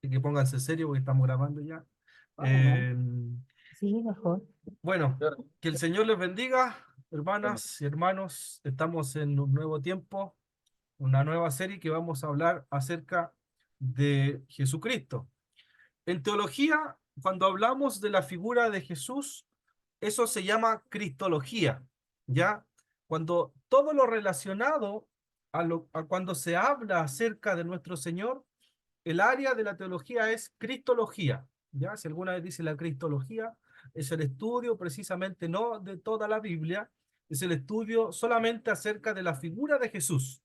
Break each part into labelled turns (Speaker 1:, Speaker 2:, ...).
Speaker 1: Así que pónganse serio porque estamos grabando ya.
Speaker 2: Bueno,
Speaker 1: Eh,
Speaker 2: sí, mejor.
Speaker 1: bueno, que el Señor les bendiga, hermanas y hermanos. Estamos en un nuevo tiempo, una nueva serie que vamos a hablar acerca de Jesucristo. En teología, cuando hablamos de la figura de Jesús, eso se llama cristología, ¿ya? Cuando todo lo relacionado a cuando se habla acerca de nuestro Señor, el área de la teología es cristología, ¿ya? Si alguna vez dice la cristología, es el estudio precisamente no de toda la Biblia, es el estudio solamente acerca de la figura de Jesús.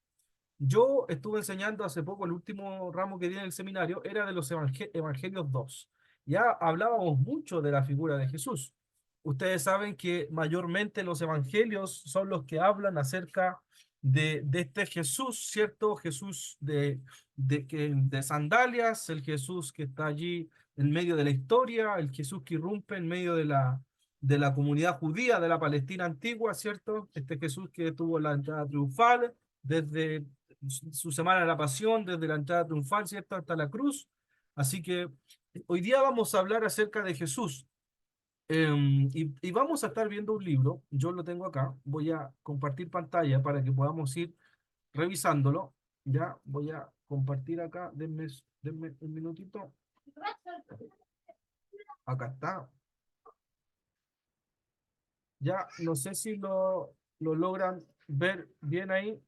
Speaker 1: Yo estuve enseñando hace poco, el último ramo que di en el seminario era de los Evangelios 2. Ya hablábamos mucho de la figura de Jesús. Ustedes saben que mayormente los evangelios son los que hablan acerca de este Jesús, ¿cierto? Jesús de sandalias, el Jesús que está allí en medio de la historia, el Jesús que irrumpe en medio de la comunidad judía de la Palestina antigua, ¿cierto? Este Jesús que tuvo la entrada triunfal desde su semana de la pasión, desde la entrada triunfal, ¿cierto? Hasta la cruz. Así que hoy día vamos a hablar acerca de Jesús. Y vamos a estar viendo un libro, yo lo tengo acá, voy a compartir pantalla para que podamos ir revisándolo. Ya voy a compartir acá, denme un minutito. Acá está. Ya no sé si lo logran ver bien ahí.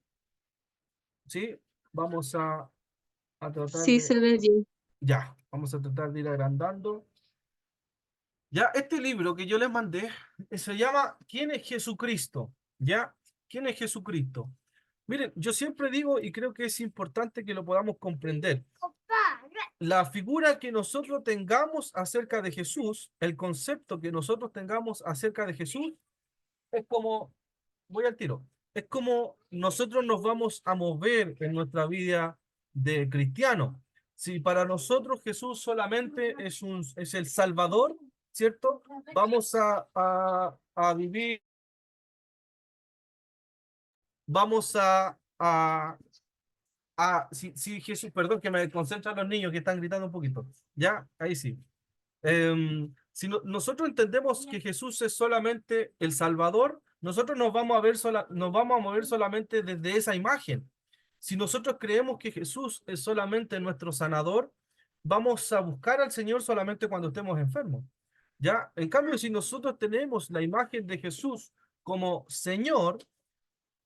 Speaker 1: Sí, vamos a tratar
Speaker 3: Sí,
Speaker 1: de...
Speaker 3: se ve bien.
Speaker 1: Ya, vamos a tratar de ir agrandando. Ya, este libro que yo les mandé se llama ¿Quién es Jesucristo? ¿Ya? ¿Quién es Jesucristo? Miren, yo siempre digo y creo que es importante que lo podamos comprender. La figura que nosotros tengamos acerca de Jesús, el concepto que nosotros tengamos acerca de Jesús, es como, voy al tiro, es como nosotros nos vamos a mover en nuestra vida de cristiano. Si para nosotros Jesús solamente es el Salvador, ¿cierto? Vamos a vivir, vamos si Jesús, perdón que me concentran los niños que están gritando un poquito, ya, ahí sí. Si nosotros entendemos que Jesús es solamente el Salvador, nosotros nos vamos a mover solamente desde esa imagen. Si nosotros creemos que Jesús es solamente nuestro sanador, vamos a buscar al Señor solamente cuando estemos enfermos. ¿Ya? En cambio, si nosotros tenemos la imagen de Jesús como Señor,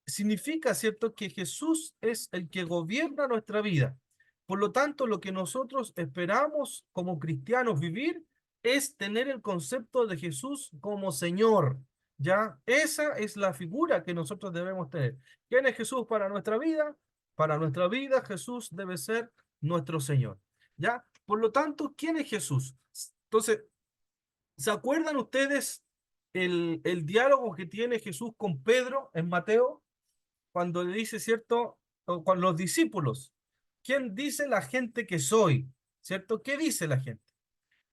Speaker 1: significa, ¿cierto?, que Jesús es el que gobierna nuestra vida. Por lo tanto, lo que nosotros esperamos como cristianos vivir es tener el concepto de Jesús como Señor. ¿Ya? Esa es la figura que nosotros debemos tener. ¿Quién es Jesús para nuestra vida? Para nuestra vida, Jesús debe ser nuestro Señor. ¿Ya? Por lo tanto, ¿quién es Jesús? Entonces, ¿se acuerdan ustedes el diálogo que tiene Jesús con Pedro en Mateo? Cuando le dice, ¿cierto? O con los discípulos, ¿quién dice la gente que soy? ¿Cierto? ¿Qué dice la gente?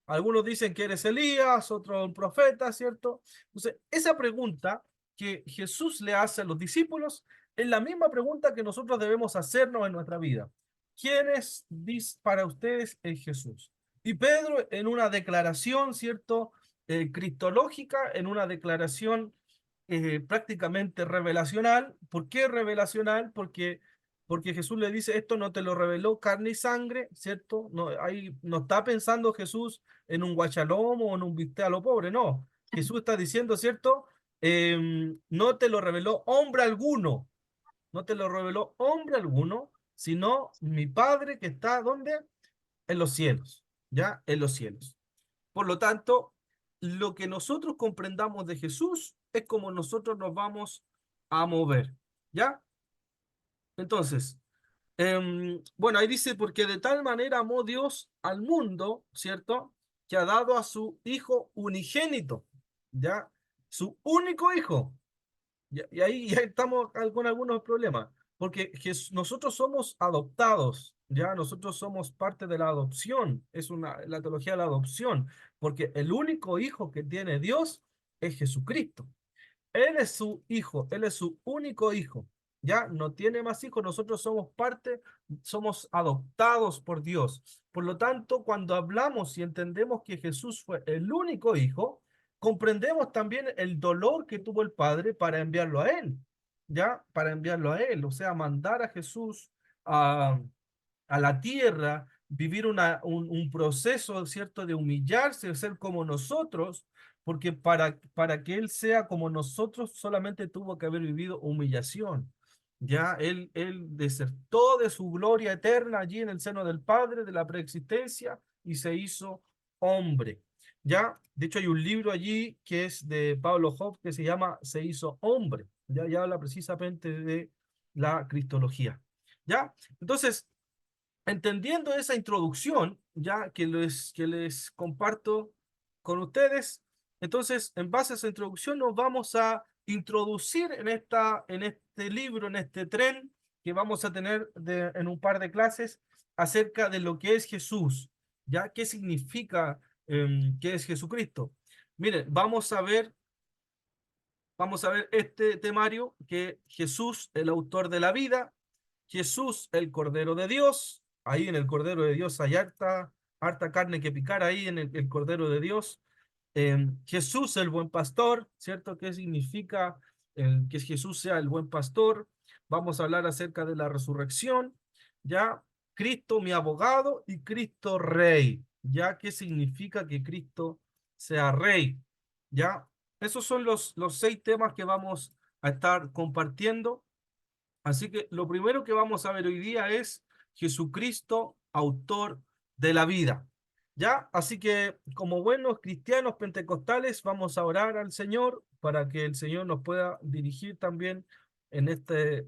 Speaker 1: Algunos dicen que eres Elías, otros un profeta, ¿cierto? Entonces, esa pregunta que Jesús le hace a los discípulos es la misma pregunta que nosotros debemos hacernos en nuestra vida. ¿Quién es para ustedes el Jesús? Y Pedro en una declaración, ¿cierto? Cristológica, en una declaración prácticamente revelacional. ¿Por qué revelacional? Porque Jesús le dice, esto no te lo reveló carne y sangre, ¿cierto? No, ahí no está pensando Jesús en un guachalomo o en un bistec a lo pobre, no. Jesús está diciendo, ¿cierto? No te lo reveló hombre alguno, no te lo reveló hombre alguno, sino mi Padre que está, ¿dónde? En los cielos, ¿ya? En los cielos. Por lo tanto, lo que nosotros comprendamos de Jesús es como nosotros nos vamos a mover, ¿ya? Entonces, bueno, ahí dice, porque de tal manera amó Dios al mundo, ¿cierto? Que ha dado a su Hijo unigénito, ¿ya? Su único Hijo. Y ahí ya estamos con algunos problemas, porque nosotros somos adoptados, ¿ya? Nosotros somos parte de la adopción, es la teología de la adopción, porque el único Hijo que tiene Dios es Jesucristo. Él es su Hijo, Él es su único Hijo. ya no tiene más hijos, nosotros somos parte, somos adoptados por Dios. Por lo tanto, cuando hablamos y entendemos que Jesús fue el único hijo, comprendemos también el dolor que tuvo el Padre para enviarlo a él, ya, para enviarlo a él, o sea, mandar a Jesús a la tierra, vivir un proceso, ¿cierto?, de humillarse, de ser como nosotros, porque para que Él sea como nosotros solamente tuvo que haber vivido humillación. Ya él desertó de su gloria eterna allí en el seno del Padre, de la preexistencia, y se hizo hombre. Ya, de hecho hay un libro allí que es de Pablo Job que se llama Se hizo hombre. Ya habla precisamente de la cristología. Ya, entonces, entendiendo esa introducción, ya que les comparto con ustedes, entonces, en base a esa introducción, nos vamos a introducir en este libro, en este tren que vamos a tener en un par de clases acerca de lo que es Jesús, ya qué significa, qué es Jesucristo. Miren, vamos a ver este temario, que Jesús, el autor de la vida, Jesús, el Cordero de Dios. Ahí en el Cordero de Dios hay harta carne que picar ahí en el Cordero de Dios. Jesús, el buen pastor, ¿cierto? ¿Qué significa que Jesús sea el buen pastor? Vamos a hablar acerca de la resurrección, ¿ya? Cristo, mi abogado, y Cristo rey, ¿ya? ¿Qué significa que Cristo sea rey? ¿Ya? Esos son los 6 temas que vamos a estar compartiendo. Así que lo primero que vamos a ver hoy día es Jesucristo, autor de la vida. ¿Ya? Así que como buenos cristianos pentecostales vamos a orar al Señor para que el Señor nos pueda dirigir también en este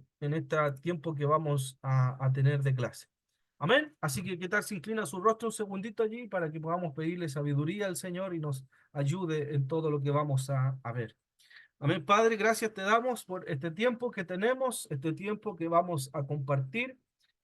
Speaker 1: tiempo que vamos a tener de clase. Amén. Así que qué tal si inclina su rostro un segundito allí para que podamos pedirle sabiduría al Señor y nos ayude en todo lo que vamos a ver. Amén, Padre, gracias te damos por este tiempo que tenemos, este tiempo que vamos a compartir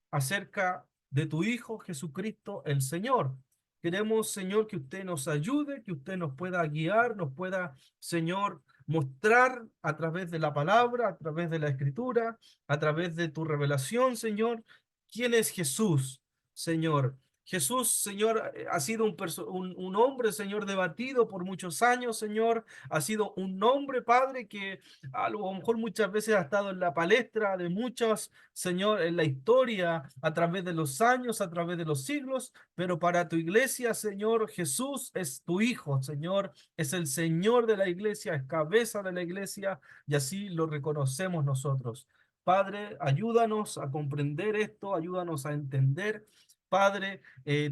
Speaker 1: acerca de tu Hijo Jesucristo, el Señor. Queremos, Señor, que usted nos ayude, que usted nos pueda guiar, nos pueda, Señor, mostrar a través de la palabra, a través de la escritura, a través de tu revelación, Señor, quién es Jesús, Señor. Jesús, Señor, ha sido un hombre, Señor, debatido por muchos años, Señor. Ha sido un hombre, Padre, que a lo mejor muchas veces ha estado en la palestra de muchos, Señor, en la historia, a través de los años, a través de los siglos, pero para tu iglesia, Señor, Jesús es tu Hijo, Señor, es el Señor de la iglesia, es cabeza de la iglesia, y así lo reconocemos nosotros. Padre, ayúdanos a comprender esto, ayúdanos a entender, Padre,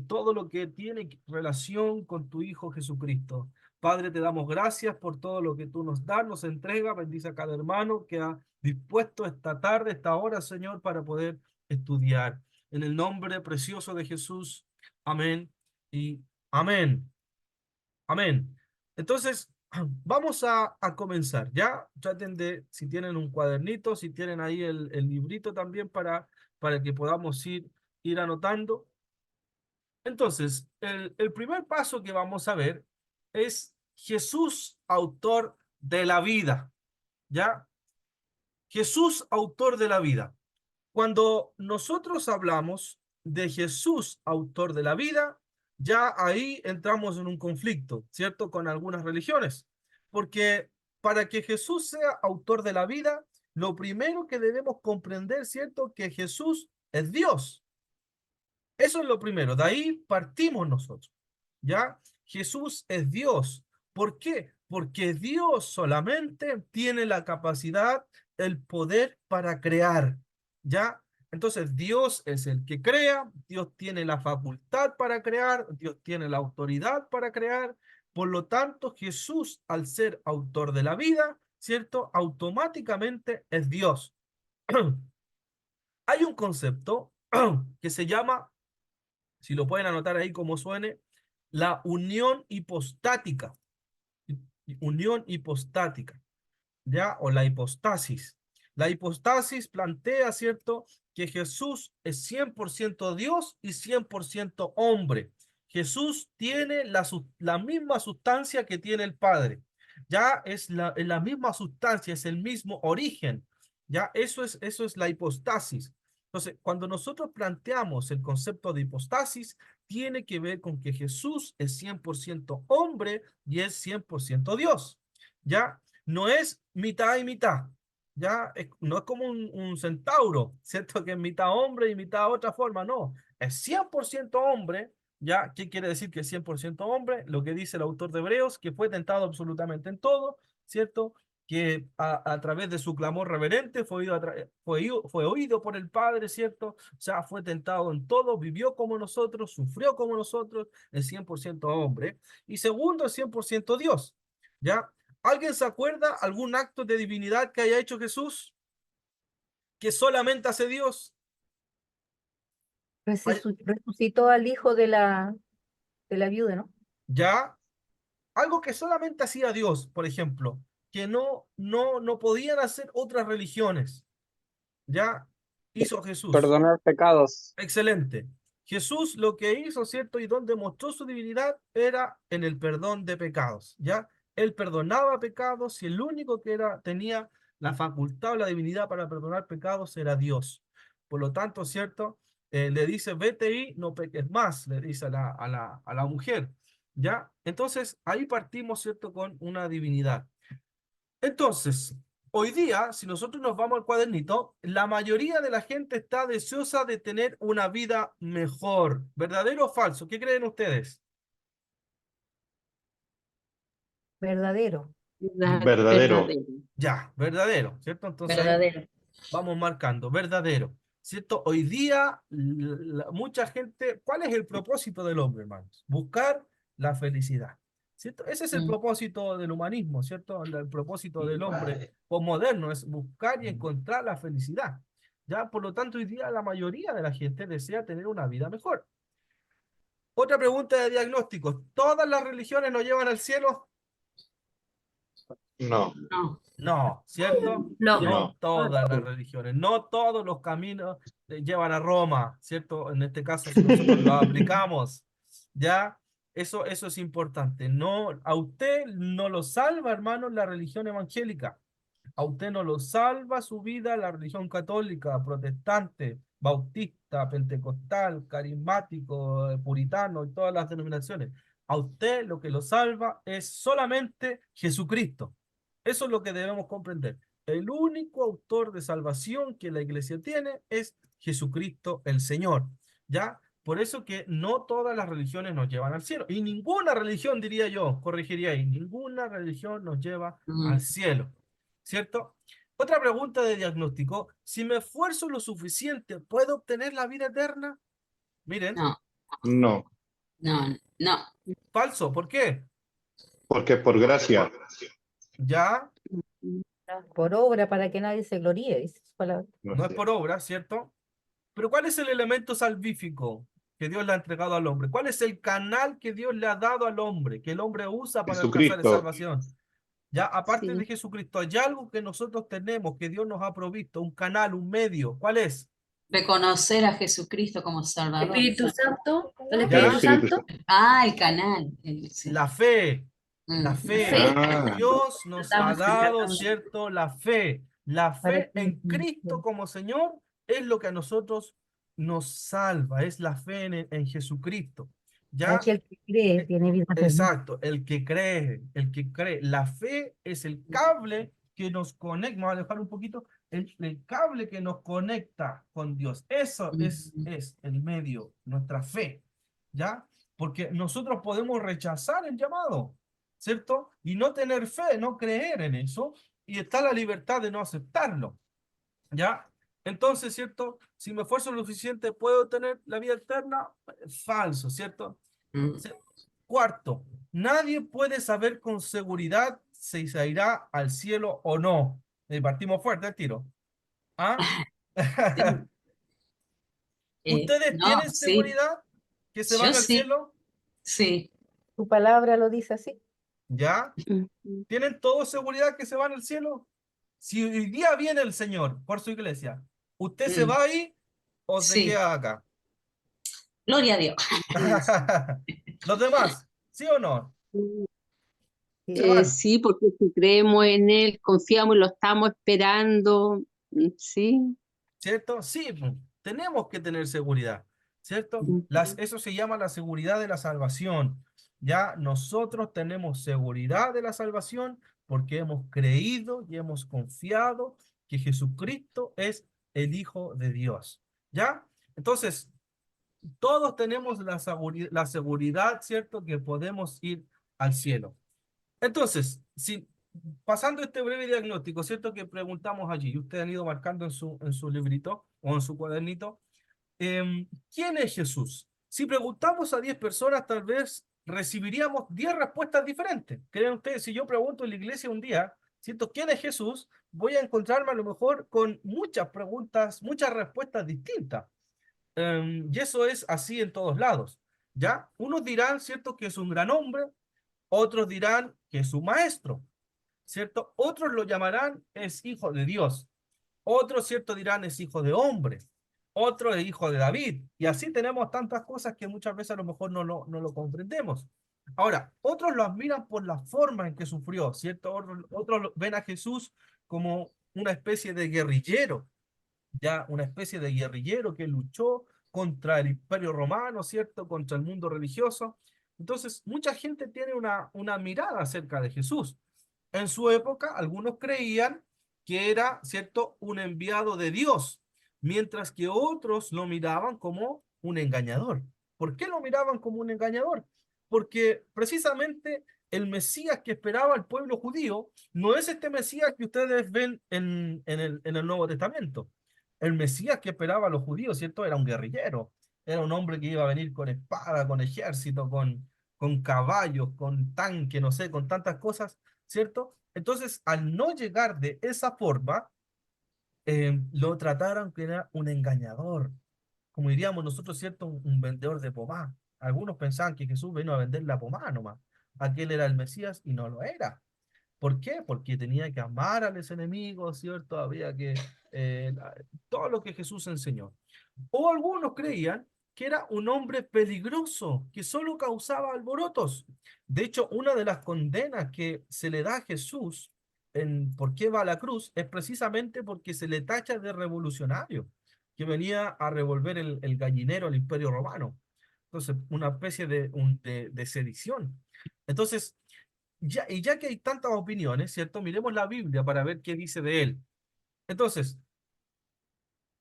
Speaker 1: todo lo que tiene relación con tu Hijo Jesucristo. Padre, te damos gracias por todo lo que tú nos das, nos entrega. Bendice a cada hermano que ha dispuesto esta tarde, esta hora, Señor, para poder estudiar. En el nombre precioso de Jesús. Amén y amén. Amén. Entonces, vamos a comenzar. Ya traten de, si tienen un cuadernito, si tienen ahí el librito también para que podamos ir anotando. Entonces, el primer paso que vamos a ver es Jesús, autor de la vida. ¿Ya? Jesús, autor de la vida. Cuando nosotros hablamos de Jesús, autor de la vida, ya ahí entramos en un conflicto, ¿cierto? Con algunas religiones. Porque para que Jesús sea autor de la vida, lo primero que debemos comprender, ¿cierto? Que Jesús es Dios. Eso es lo primero, de ahí partimos nosotros, ¿ya? Jesús es Dios. ¿Por qué? Porque Dios solamente tiene la capacidad, el poder para crear, ¿ya? Entonces Dios es el que crea, Dios tiene la facultad para crear, Dios tiene la autoridad para crear. Por lo tanto, Jesús, al ser autor de la vida, ¿cierto? Automáticamente es Dios. Hay un concepto que se llama, si lo pueden anotar ahí como suene, la unión hipostática. Unión hipostática, ¿ya? O la hipostasis. La hipostasis plantea, ¿cierto?, que Jesús es 100% Dios y 100% hombre. Jesús tiene la misma sustancia que tiene el Padre. Ya es la misma sustancia, es el mismo origen. Ya, eso es la hipostasis. Entonces, cuando nosotros planteamos el concepto de hipostasis, tiene que ver con que Jesús es 100% hombre y es 100% Dios. Ya, no es mitad y mitad. Ya, no es como un centauro, ¿cierto? Que es mitad hombre y mitad otra forma. No, es 100% hombre. Ya, ¿qué quiere decir que es 100% hombre? Lo que dice el autor de Hebreos, que fue tentado absolutamente en todo, ¿cierto? Que a través de su clamor reverente fue oído por el Padre, ¿cierto? O sea, fue tentado en todo, vivió como nosotros, sufrió como nosotros, es 100% hombre. Y segundo, es 100% Dios, ¿ya? ¿Alguien se acuerda algún acto de divinidad que haya hecho Jesús que solamente hace Dios?
Speaker 2: Resucitó al hijo de la viuda, ¿no?
Speaker 1: ¿Ya? Algo que solamente hacía Dios, por ejemplo, que no podían hacer otras religiones, ¿ya? Hizo Jesús.
Speaker 3: Perdonar pecados.
Speaker 1: Excelente. Jesús lo que hizo, ¿cierto? Y donde mostró su divinidad era en el perdón de pecados, ¿ya? Él perdonaba pecados y el único que tenía la facultad o la divinidad para perdonar pecados era Dios. Por lo tanto, ¿cierto? Le dice, vete y no peques más, le dice a la mujer, ¿ya? Entonces, ahí partimos, ¿cierto? Con una divinidad. Entonces, hoy día, si nosotros nos vamos al cuadernito, la mayoría de la gente está deseosa de tener una vida mejor. ¿Verdadero o falso? ¿Qué creen ustedes?
Speaker 2: Verdadero.
Speaker 4: Verdadero.
Speaker 1: Ya, verdadero, ¿cierto? Entonces ahí
Speaker 5: Verdadero.
Speaker 1: vamos marcando, verdadero, ¿cierto? Hoy día, mucha gente, ¿cuál es el propósito del hombre, hermanos? Buscar la felicidad, ¿cierto? Ese es el propósito del humanismo, ¿cierto? El propósito del hombre posmoderno es buscar y encontrar la felicidad, ¿ya? Por lo tanto, hoy día la mayoría de la gente desea tener una vida mejor. Otra pregunta de diagnóstico, ¿todas las religiones nos llevan al cielo?
Speaker 4: No,
Speaker 5: No.
Speaker 1: No, ¿cierto?
Speaker 5: No.
Speaker 1: No
Speaker 4: no.
Speaker 1: todas las religiones, no todos los caminos llevan a Roma, ¿cierto? En este caso, si nosotros lo aplicamos, ya, eso es importante. No, a usted no lo salva, hermano, la religión evangélica. A usted no lo salva su vida la religión católica, protestante, bautista, pentecostal, carismático, puritano y todas las denominaciones. A usted lo que lo salva es solamente Jesucristo. Eso es lo que debemos comprender. El único autor de salvación que la iglesia tiene es Jesucristo el Señor. ¿Ya? Por eso que no todas las religiones nos llevan al cielo. Y ninguna religión, diría yo, corregiría ahí, ninguna religión nos lleva al cielo. ¿Cierto? Otra pregunta de diagnóstico. Si me esfuerzo lo suficiente, ¿puedo obtener la vida eterna? Miren,
Speaker 5: No.
Speaker 4: No,
Speaker 5: No. No.
Speaker 1: falso. ¿Por qué?
Speaker 4: porque es por gracia.
Speaker 1: Ya
Speaker 2: Por obra, para que nadie se gloríe, dice su palabra.
Speaker 1: no es por obra, ¿cierto? Pero ¿cuál es el elemento salvífico que Dios le ha entregado al hombre? ¿Cuál es el canal que Dios le ha dado al hombre, que el hombre usa para alcanzar esa
Speaker 4: Jesucristo.
Speaker 1: salvación? Ya, aparte
Speaker 6: Sí.
Speaker 1: de Jesucristo, hay algo que nosotros tenemos, que Dios nos ha provisto, un canal, un medio. ¿Cuál es?
Speaker 5: Reconocer a Jesucristo como Salvador.
Speaker 6: Espíritu Santo, el
Speaker 1: Ya.
Speaker 6: Espíritu
Speaker 4: Espíritu
Speaker 6: Santo.
Speaker 5: El canal. Sí.
Speaker 1: La fe. La
Speaker 5: La
Speaker 1: fe.
Speaker 6: fe.
Speaker 4: Ah,
Speaker 1: Dios nos ha
Speaker 6: Tratamos,
Speaker 1: dado,
Speaker 6: tratamos.
Speaker 1: ¿cierto? La fe. La
Speaker 2: Para
Speaker 1: fe
Speaker 2: que-
Speaker 1: en Cristo como Señor es lo que a nosotros nos salva, es la fe en Jesucristo. ¿Ya?
Speaker 2: Aquel que cree tiene vida eterna.
Speaker 1: Exacto, el que cree, el que cree. La fe es el cable que nos conecta, vamos a dejar un poquito, el cable que nos conecta con Dios. Eso es el medio, nuestra fe, ¿ya? Porque nosotros podemos rechazar el llamado, ¿cierto? Y no tener fe, no creer en eso, y está la libertad de no aceptarlo, ¿ya? Entonces, ¿cierto? Si me esfuerzo lo suficiente, ¿puedo tener la vida eterna? Falso, ¿cierto? Cuarto, nadie puede saber con seguridad si se irá al cielo o no. Partimos fuerte el tiro. ¿Ah? ¿Ustedes
Speaker 5: No,
Speaker 1: tienen
Speaker 5: sí.
Speaker 1: seguridad que se
Speaker 5: Yo
Speaker 1: van al
Speaker 5: sí.
Speaker 1: cielo?
Speaker 5: Sí.
Speaker 2: Su palabra lo dice así.
Speaker 1: ¿Ya? ¿Tienen todos seguridad que se van al cielo? Si hoy día viene el Señor por su iglesia, ¿usted se va ahí o se
Speaker 5: Sí.
Speaker 1: queda acá?
Speaker 5: Gloria a Dios.
Speaker 1: ¿Los demás? ¿Sí o no?
Speaker 2: Sí.
Speaker 1: Se van.
Speaker 6: Sí, porque si creemos en Él, confiamos y lo estamos esperando,
Speaker 3: Sí.
Speaker 1: ¿cierto? Sí, tenemos que tener seguridad, ¿cierto? Eso se llama la seguridad de la salvación. Ya nosotros tenemos seguridad de la salvación porque hemos creído y hemos confiado que Jesucristo es el Hijo de Dios. ¿Ya? Entonces, todos tenemos la seguridad, ¿cierto? Que podemos ir al cielo. Entonces, pasando este breve diagnóstico, ¿cierto? Que preguntamos allí, y ustedes han ido marcando en su librito o en su cuadernito, ¿quién es Jesús? Si preguntamos a 10 personas, tal vez recibiríamos 10 respuestas diferentes. ¿Creen ustedes? Si yo pregunto en la iglesia un día, ¿cierto? ¿Quién es Jesús? Voy a encontrarme a lo mejor con muchas preguntas, muchas respuestas distintas. Y eso es así en todos lados, ¿ya? Unos dirán, ¿cierto? Que es un gran hombre, otros dirán que es un maestro, ¿cierto? Otros lo llamarán es hijo de Dios. Otros, ¿cierto? Dirán es hijo de hombre. Otro es hijo de David. Y así tenemos tantas cosas que muchas veces a lo mejor no lo comprendemos. Ahora, otros lo admiran por la forma en que sufrió, ¿cierto? Otros ven a Jesús como una especie de guerrillero, ya una especie de guerrillero que luchó contra el Imperio Romano, ¿cierto? Contra el mundo religioso. Entonces, mucha gente tiene una mirada acerca de Jesús. En su época, algunos creían que era, ¿cierto?, un enviado de Dios, mientras que otros lo miraban como un engañador. ¿Por qué lo miraban como un engañador? Porque precisamente el Mesías que esperaba el pueblo judío no es este Mesías que ustedes ven en el Nuevo Testamento. El Mesías que esperaba a los judíos, ¿cierto? Era un guerrillero, era un hombre que iba a venir con espada, con ejército, con caballos, con tanque, no sé, con tantas cosas, ¿cierto? Entonces, al no llegar de esa forma, lo trataron que era un engañador, como diríamos nosotros, ¿cierto? Un vendedor de pomá. Algunos pensaban que Jesús vino a vender la pomá nomás. Aquel era el Mesías y no lo era. ¿Por qué? Porque tenía que amar a los enemigos, ¿cierto? Había que... todo lo que Jesús enseñó. O algunos creían que era un hombre peligroso, que solo causaba alborotos. De hecho, una de las condenas que se le da a Jesús en por qué va a la cruz es precisamente porque se le tacha de revolucionario, que venía a revolver el gallinero al Imperio Romano. Entonces, una especie de sedición. Entonces, ya que hay tantas opiniones, ¿cierto? Miremos la Biblia para ver qué dice de él. Entonces,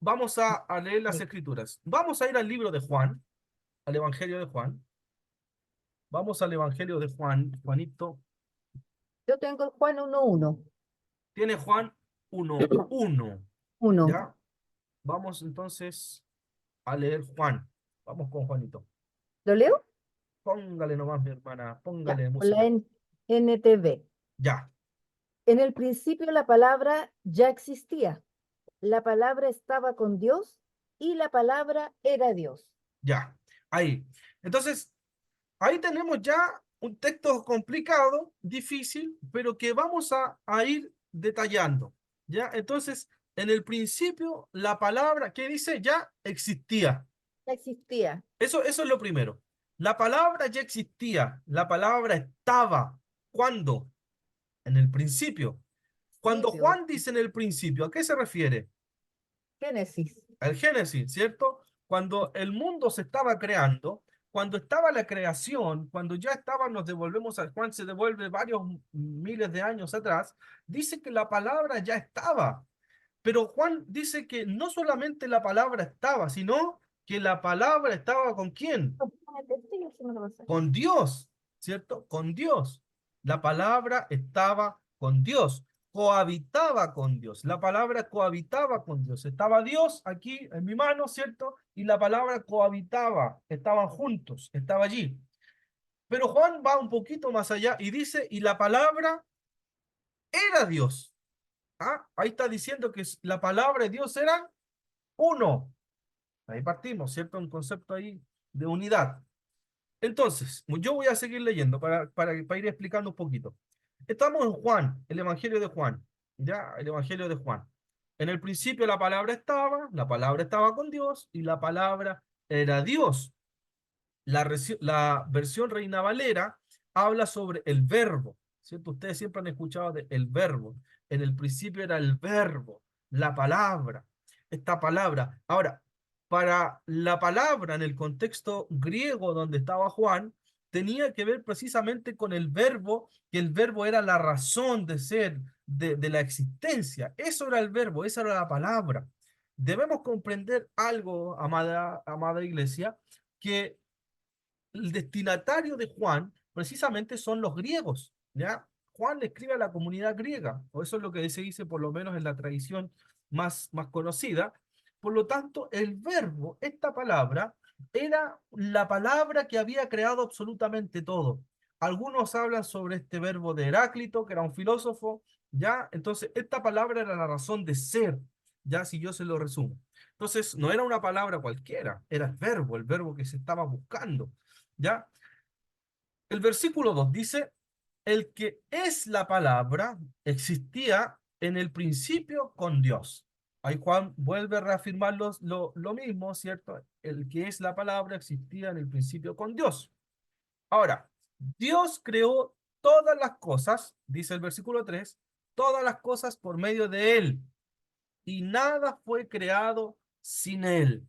Speaker 1: vamos a leer las escrituras. Vamos a ir al libro de Juan, al Evangelio de Juan. Vamos al Evangelio de Juan. Juanito,
Speaker 2: Yo tengo Juan 1:1.
Speaker 1: tiene Juan 1:1.
Speaker 2: 1.
Speaker 1: ¿Ya? Vamos entonces a leer Juan. Vamos con Juanito.
Speaker 2: ¿Lo leo?
Speaker 1: Póngale nomás, mi hermana,
Speaker 2: Ya,
Speaker 1: póngale
Speaker 2: con la
Speaker 1: música.
Speaker 2: NTV.
Speaker 1: Ya,
Speaker 2: En el principio la palabra ya existía. La palabra estaba con Dios y la palabra era Dios.
Speaker 1: ya. Ahí. Entonces, ahí tenemos ya un texto complicado, difícil, pero que vamos a ir detallando. ¿Ya? Entonces, en el principio, la palabra, ¿qué dice? Ya existía.
Speaker 2: Ya existía.
Speaker 1: Eso es lo primero. La palabra ya existía. La palabra estaba. ¿Cuándo? En el principio. Cuando
Speaker 2: Principio.
Speaker 1: Juan dice en el principio, ¿a qué se refiere?
Speaker 2: Génesis.
Speaker 1: Al Génesis, ¿cierto? Cuando el mundo se estaba creando, cuando estaba la creación, cuando ya estaba, nos devolvemos a Juan, se devuelve varios miles de años atrás, dice que la palabra ya estaba. Pero Juan dice que no solamente la palabra estaba, sino que la palabra estaba ¿con quién? Con Dios, ¿cierto? Con Dios. La palabra estaba con Dios, cohabitaba con Dios. La palabra cohabitaba con Dios. Estaba Dios aquí en mi mano, ¿cierto? Y la palabra cohabitaba, estaban juntos, estaba allí. Pero Juan va un poquito más allá y dice, y la palabra era Dios. ¿Ah? Ahí está diciendo que la palabra de Dios era uno. Ahí partimos, ¿cierto? Un concepto ahí de unidad. Entonces, yo voy a seguir leyendo para ir explicando un poquito. Estamos en Juan, el Evangelio de Juan. Ya, el Evangelio de Juan. En el principio la palabra estaba con Dios y la palabra era Dios. La versión Reina Valera habla sobre el verbo, ¿cierto? Ustedes siempre han escuchado de el verbo. En el principio era el verbo. la palabra, esta palabra. Ahora, para la palabra en el contexto griego donde estaba Juan, tenía que ver precisamente con el verbo, que el verbo era la razón de ser, de la existencia. Eso era el verbo, esa era la palabra. Debemos comprender algo, amada iglesia, que el destinatario de Juan precisamente son los griegos, ¿ya? Juan le escribe a la comunidad griega, o eso es lo que se dice por lo menos en la tradición más conocida. Por lo tanto, el verbo, esta palabra, era la palabra que había creado absolutamente todo. Algunos hablan sobre este verbo de Heráclito, que era un filósofo, ¿ya? Entonces, esta palabra era la razón de ser, ¿ya? Si yo se lo resumo. Entonces, no era una palabra cualquiera, era el verbo que se estaba buscando. ¿Ya? El versículo 2 dice, el que es la palabra existía en el principio con Dios. Ahí Juan vuelve a reafirmar lo mismo, ¿cierto? El que es la palabra existía en el principio con Dios. Ahora, Dios creó todas las cosas, dice el versículo 3, todas las cosas por medio de Él, y nada fue creado sin Él.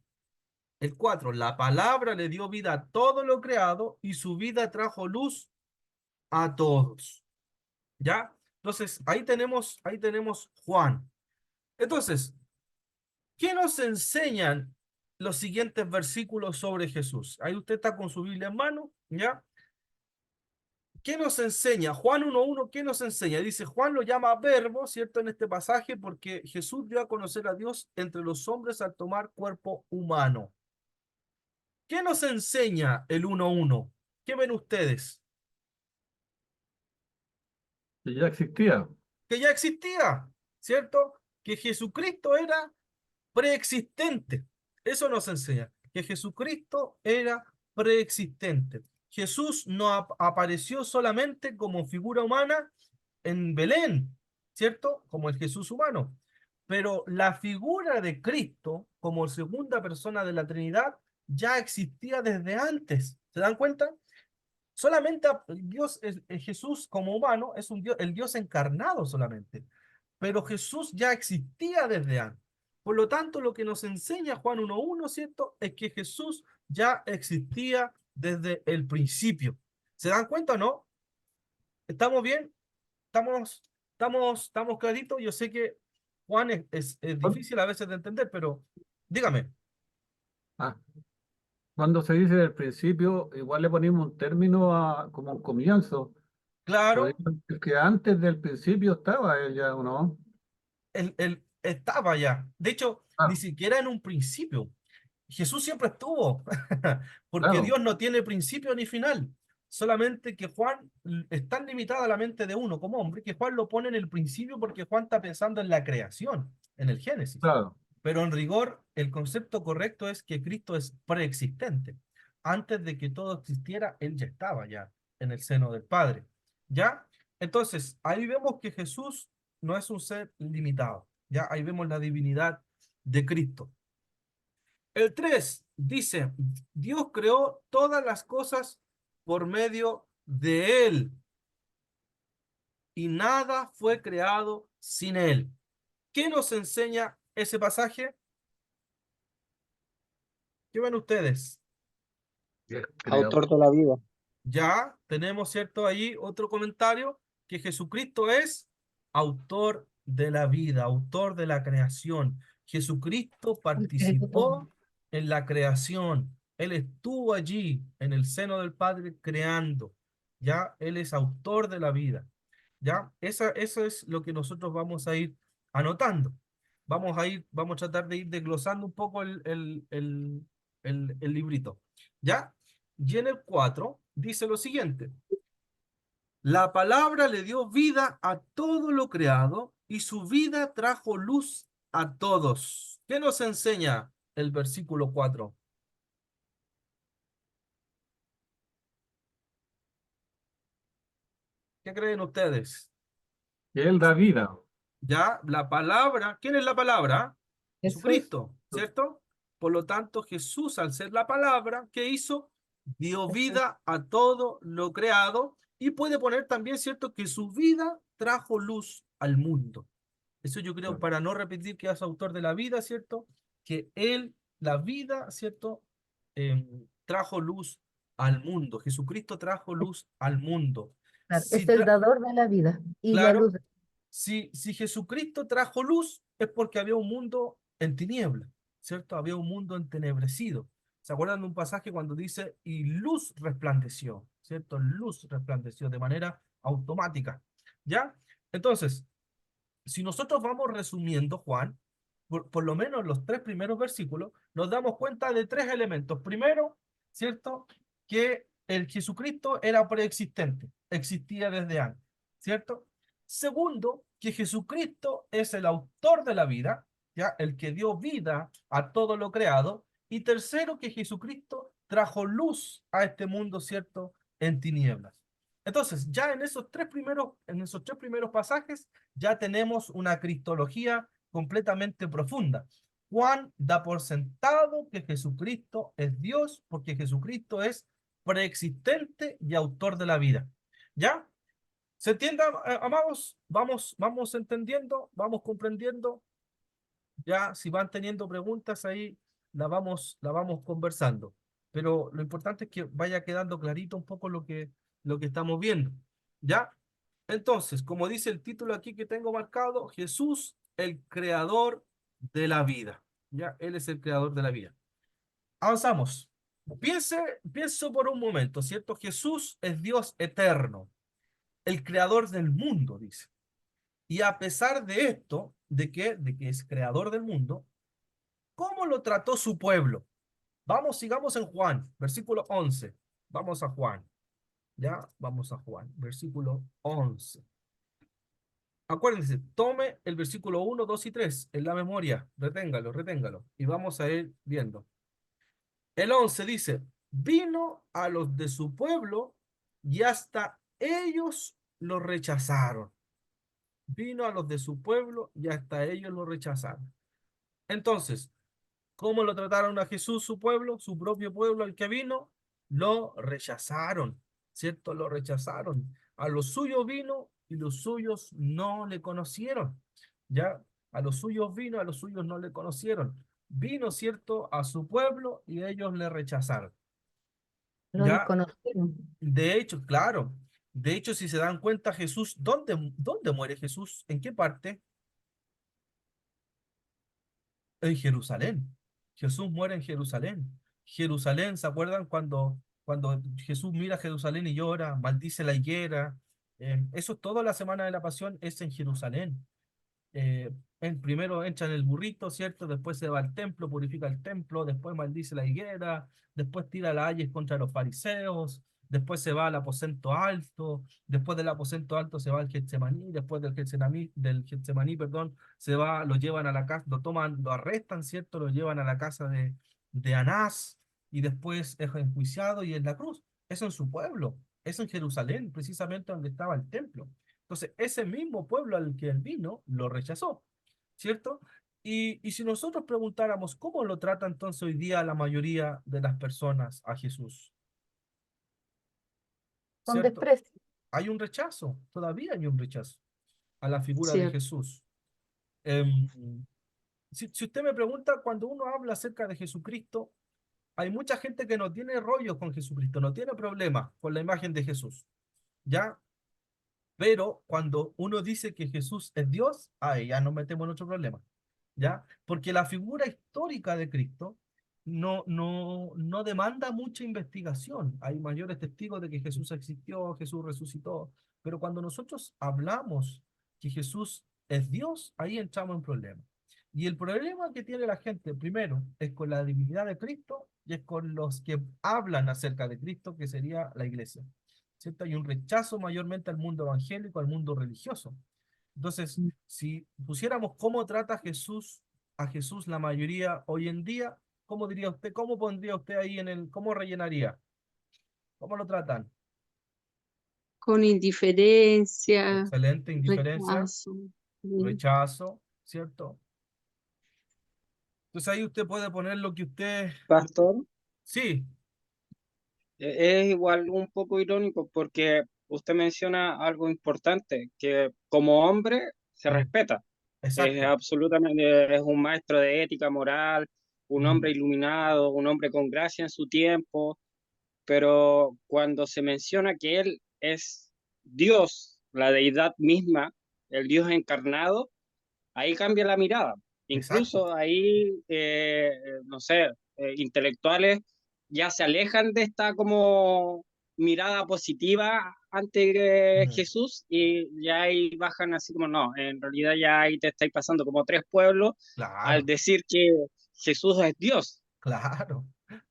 Speaker 1: El 4, la palabra le dio vida a todo lo creado y su vida trajo luz a todos. ¿Ya? Entonces, ahí tenemos Juan. Entonces, ¿qué nos enseñan los siguientes versículos sobre Jesús? Ahí usted está con su Biblia en mano, ¿ya? ¿Qué nos enseña? Juan 1:1, ¿qué nos enseña? Dice, Juan lo llama verbo, ¿cierto? En este pasaje, porque Jesús dio a conocer a Dios entre los hombres al tomar cuerpo humano. ¿Qué nos enseña el 1:1? ¿Qué ven ustedes?
Speaker 3: Que ya existía.
Speaker 1: Que ya existía, ¿cierto? Que Jesucristo era preexistente. Eso nos enseña, que Jesucristo era preexistente. Jesús no apareció solamente como figura humana en Belén, ¿cierto? Como el Jesús humano. Pero la figura de Cristo como segunda persona de la Trinidad ya existía desde antes. ¿Se dan cuenta? Solamente Dios, Jesús como humano es un Dios, el Dios encarnado solamente, pero Jesús ya existía desde antes. Por lo tanto, lo que nos enseña Juan 1:1, ¿cierto? Es que Jesús ya existía desde el principio. ¿Se dan cuenta o no? ¿Estamos bien? ¿Estamos claritos? Yo sé que Juan es difícil a veces de entender, pero dígame.
Speaker 3: Ah, cuando se dice del principio, igual le ponemos un término como un comienzo.
Speaker 1: Claro,
Speaker 3: Podríamos decir que antes del principio estaba él ya, ¿o no?
Speaker 1: él estaba ya. De hecho, ni
Speaker 3: Ah,
Speaker 1: siquiera en un principio. Jesús siempre estuvo, porque
Speaker 3: claro,
Speaker 1: Dios no tiene principio ni final. Solamente que Juan es tan limitada la mente de uno como hombre que Juan lo pone en el principio porque Juan está pensando en la creación, en el Génesis.
Speaker 3: claro.
Speaker 1: Pero en rigor, el concepto correcto es que Cristo es preexistente. Antes de que todo existiera, Él ya estaba ya en el seno del Padre. ¿Ya? Entonces, ahí vemos que Jesús no es un ser limitado. ¿Ya? Ahí vemos la divinidad de Cristo. El 3 dice, Dios creó todas las cosas por medio de Él y nada fue creado sin Él. ¿Qué nos enseña ese pasaje? ¿Qué ven ustedes?
Speaker 3: Ya creo.
Speaker 6: Autor de la vida.
Speaker 1: Ya tenemos, ¿cierto? Ahí otro comentario, que Jesucristo es autor de la vida, autor de la creación. Jesucristo participó en la creación. Él estuvo allí en el seno del Padre creando. Ya, Él es autor de la vida. Ya, eso es lo que nosotros vamos a ir anotando. Vamos a tratar de ir desglosando un poco el librito. ¿Ya? Y en el 4 dice lo siguiente: la palabra le dio vida a todo lo creado y su vida trajo luz a todos. ¿Qué nos enseña el versículo 4? ¿Qué creen ustedes?
Speaker 3: Que él da vida.
Speaker 1: Ya, la palabra, ¿quién es la palabra?
Speaker 2: Jesús.
Speaker 1: Jesucristo, ¿cierto? Por lo tanto, Jesús, al ser la palabra, ¿qué hizo? Dio vida a todo lo creado y puede poner también, ¿cierto? Que su vida trajo luz al mundo. Eso yo creo,
Speaker 3: Claro.
Speaker 1: para no repetir que es autor de la vida, ¿cierto? Que él, la vida, ¿cierto? Trajo luz al mundo. Jesucristo trajo luz al mundo.
Speaker 2: Claro,
Speaker 1: Si
Speaker 2: es el
Speaker 1: tra-
Speaker 2: dador de la vida y la
Speaker 1: claro,
Speaker 2: luz.
Speaker 1: si Jesucristo trajo luz, es porque había un mundo en tinieblas, ¿cierto? Había un mundo entenebrecido. ¿Se acuerdan de un pasaje cuando dice, y luz resplandeció, ¿cierto? Luz resplandeció de manera automática, ¿ya? Entonces, si nosotros vamos resumiendo, Juan, por lo menos los 3 primeros versículos, nos damos cuenta de 3 elementos. Primero, ¿cierto? Que el Jesucristo era preexistente, existía desde antes, ¿cierto? Segundo, que Jesucristo es el autor de la vida, ¿ya? El que dio vida a todo lo creado. Y tercero, que Jesucristo trajo luz a este mundo, ¿cierto? En tinieblas. Entonces, ya en esos 3 primeros pasajes, ya tenemos una cristología completamente profunda. Juan da por sentado que Jesucristo es Dios porque Jesucristo es preexistente y autor de la vida. ¿Ya? ¿Se entiende, amados? Vamos entendiendo, vamos comprendiendo. Ya, si van teniendo preguntas ahí, la vamos conversando. Pero lo importante es que vaya quedando clarito un poco lo que estamos viendo. ¿Ya? Entonces, como dice el título aquí que tengo marcado, Jesús, el creador de la vida. Ya, Él es el creador de la vida. Avanzamos. Pienso por un momento, ¿cierto? Jesús es Dios eterno, el creador del mundo, dice. Y a pesar de esto, de que es creador del mundo, ¿cómo lo trató su pueblo? Vamos, sigamos en Juan, versículo 11. Vamos a Juan. Ya, vamos a Juan, versículo 11. Acuérdense, tome el versículo 1, 2 y 3 en la memoria, reténgalo, y vamos a ir viendo. El 11 dice, vino a los de su pueblo y hasta ellos lo rechazaron. Vino a los de su pueblo y hasta ellos lo rechazaron. Entonces, ¿cómo lo trataron a Jesús, su pueblo, su propio pueblo al que vino? Lo rechazaron, ¿cierto? Lo rechazaron. A los suyos vino y los suyos no le conocieron. ¿Ya? A los suyos vino, a los suyos no le conocieron. Vino, ¿cierto? A su pueblo y ellos le rechazaron.
Speaker 2: Lo
Speaker 1: ¿Ya?
Speaker 2: desconocieron.
Speaker 1: De hecho, claro. De hecho, si se dan cuenta, Jesús, ¿dónde muere Jesús? ¿En qué parte? En Jerusalén. Jesús muere en Jerusalén. Jerusalén, ¿se acuerdan cuando Jesús mira a Jerusalén y llora, maldice la higuera? Eso es toda la semana de la pasión, es en Jerusalén. Primero entra en el burrito, ¿cierto? Después se va al templo, purifica el templo, después maldice la higuera, después tira las ayes contra los fariseos, después se va al aposento alto, después del aposento alto se va al Getsemaní, después del Getsemaní, perdón, lo llevan a la casa, lo toman, lo arrestan, ¿cierto? Lo llevan a la casa de Anás y después es enjuiciado y en la cruz. Eso en su pueblo, eso en Jerusalén, precisamente donde estaba el templo. Entonces, ese mismo pueblo al que él vino lo rechazó, ¿cierto? Y si nosotros preguntáramos cómo lo trata entonces hoy día la mayoría de las personas a Jesús,
Speaker 2: Con
Speaker 1: ¿cierto?
Speaker 2: desprecio.
Speaker 1: Hay un rechazo, todavía hay un rechazo a la figura de
Speaker 5: Cierto.
Speaker 1: Jesús. Em, si usted me pregunta, cuando uno habla acerca de Jesucristo, hay mucha gente que no tiene rollo con Jesucristo, no tiene problema con la imagen de Jesús, ¿ya? Pero cuando uno dice que Jesús es Dios, ahí ya nos metemos en otro problema, ¿ya? Porque la figura histórica de Cristo no demanda mucha investigación. Hay mayores testigos de que Jesús existió, Jesús resucitó, pero cuando nosotros hablamos que Jesús es Dios, ahí entramos en problemas. Y el problema que tiene la gente, primero, es con la divinidad de Cristo y es con los que hablan acerca de Cristo, que sería la iglesia. ¿Cierto? Hay un rechazo mayormente al mundo evangélico, al mundo religioso. Entonces, si pusiéramos cómo trata a Jesús la mayoría hoy en día, ¿cómo diría usted, cómo pondría usted ahí cómo rellenaría? ¿Cómo lo tratan?
Speaker 6: Con indiferencia,
Speaker 1: Excelente, indiferencia,
Speaker 6: rechazo.
Speaker 1: rechazo, ¿cierto? Entonces ahí usted puede poner lo que usted...
Speaker 7: Pastor,
Speaker 1: Sí,
Speaker 7: es igual un poco irónico porque usted menciona algo importante, que como hombre se
Speaker 1: mm,
Speaker 7: respeta, Es
Speaker 1: Exacto.
Speaker 7: absolutamente, es un maestro de ética moral, un hombre
Speaker 1: Mm,
Speaker 7: iluminado, un hombre con gracia en su tiempo, pero cuando se menciona que él es Dios, la deidad misma, el Dios encarnado, ahí cambia la mirada.
Speaker 1: exacto.
Speaker 7: Incluso ahí, no sé, intelectuales ya se alejan de esta como mirada positiva ante
Speaker 1: Mm,
Speaker 7: Jesús y ya ahí bajan así como, no, en realidad ya ahí te estáis pasando como tres pueblos al
Speaker 1: claro.
Speaker 7: decir que Jesús es Dios.
Speaker 1: Claro,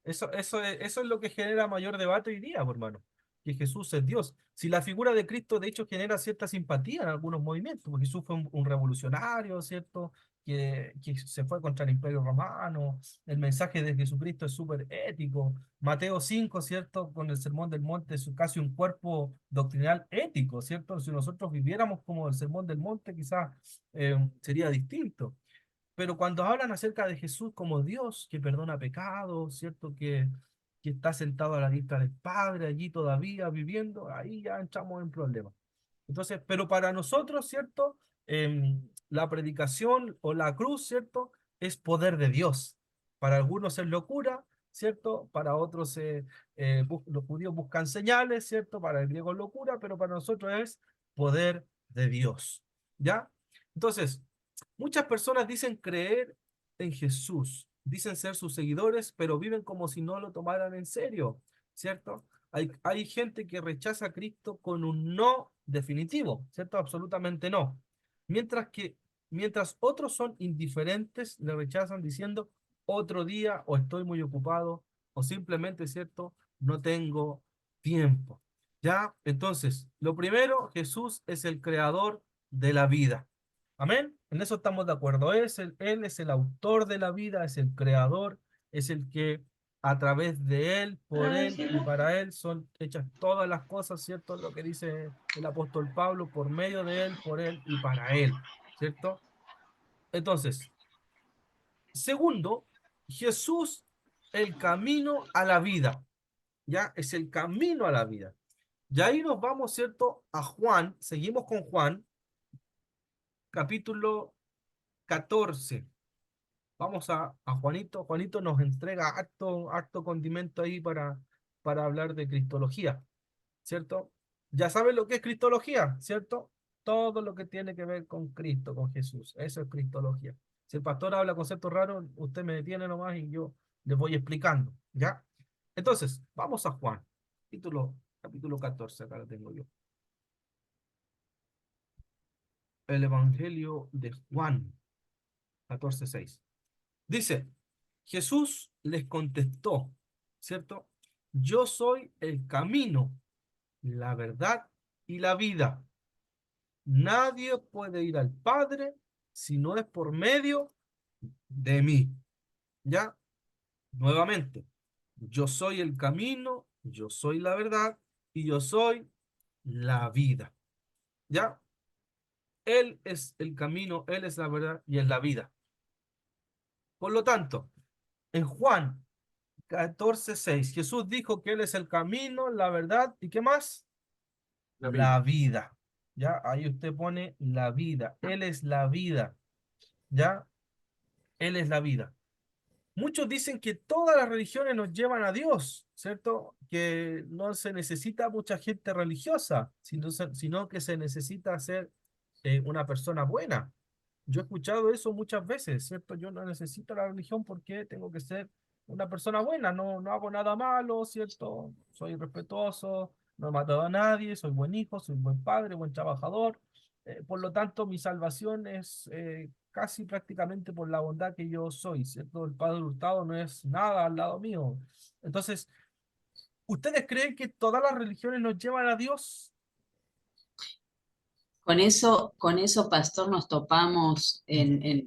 Speaker 1: eso es lo que genera mayor debate hoy día, por hermano, que Jesús es Dios. Si la figura de Cristo, de hecho, genera cierta simpatía en algunos movimientos, porque Jesús fue un revolucionario, ¿cierto? Que se fue contra el Imperio Romano. El mensaje de Jesucristo es súper ético. Mateo 5, ¿cierto? Con el Sermón del Monte es casi un cuerpo doctrinal ético, ¿cierto? Si nosotros viviéramos como el Sermón del Monte, quizás sería distinto. Pero cuando hablan acerca de Jesús como Dios, que perdona pecados, ¿cierto? Que está sentado a la diestra del Padre allí todavía viviendo, ahí ya entramos en problemas. Entonces, pero para nosotros, ¿cierto? La predicación o la cruz, ¿cierto? Es poder de Dios. Para algunos es locura, ¿cierto? Para otros los judíos buscan señales, ¿cierto? Para el griego es locura, pero para nosotros es poder de Dios. ¿Ya? Entonces, muchas personas dicen creer en Jesús, dicen ser sus seguidores, pero viven como si no lo tomaran en serio, ¿cierto? Hay gente que rechaza a Cristo con un no definitivo, ¿cierto? Absolutamente no. Mientras que, mientras otros son indiferentes, le rechazan diciendo otro día o estoy muy ocupado o simplemente, ¿cierto? No tengo tiempo. ¿Ya? Entonces, lo primero, Jesús es el creador de la vida. Amén. En eso estamos de acuerdo. Él es el autor de la vida, es el creador, es el que a través de Él, por Él y para Él son hechas todas las cosas, ¿cierto? Lo que dice el apóstol Pablo, por medio de Él, por Él y para Él, ¿cierto? Entonces, segundo, Jesús, el camino a la vida, ¿ya? Es el camino a la vida. Y ahí nos vamos, ¿cierto? A Juan, seguimos con Juan, capítulo 14. Vamos a Juanito. Juanito nos entrega harto condimento ahí para hablar de cristología, ¿cierto? Ya saben lo que es cristología, ¿cierto? Todo lo que tiene que ver con Cristo, con Jesús. Eso es cristología. Si el pastor habla conceptos raros, usted me detiene nomás y yo les voy explicando, ¿ya? Entonces, vamos a Juan, capítulo 14, acá lo tengo yo. El Evangelio de Juan, 14:6. Dice, Jesús les contestó, ¿cierto? Yo soy el camino, la verdad y la vida. Nadie puede ir al Padre si no es por medio de mí. ¿Ya? Nuevamente, yo soy el camino, yo soy la verdad y yo soy la vida. ¿Ya? Él es el camino, Él es la verdad y es la vida. Por lo tanto, en Juan 14:6, Jesús dijo que Él es el camino, la verdad y ¿qué más?
Speaker 3: La vida.
Speaker 1: La vida. ¿Ya? Ahí usted pone la vida. Él es la vida. ¿Ya? Él es la vida. Muchos dicen que todas las religiones nos llevan a Dios, ¿cierto? Que no se necesita mucha gente religiosa, sino que se necesita ser una persona buena. Yo he escuchado eso muchas veces, ¿cierto? Yo no necesito la religión porque tengo que ser una persona buena, no hago nada malo, ¿cierto? Soy respetuoso, no he matado a nadie, soy buen hijo, soy buen padre, buen trabajador. Por lo tanto, mi salvación es casi prácticamente por la bondad que yo soy, ¿cierto? El Padre Hurtado no es nada al lado mío. Entonces, ¿ustedes creen que todas las religiones nos llevan a Dios?
Speaker 5: Con eso, pastor, nos topamos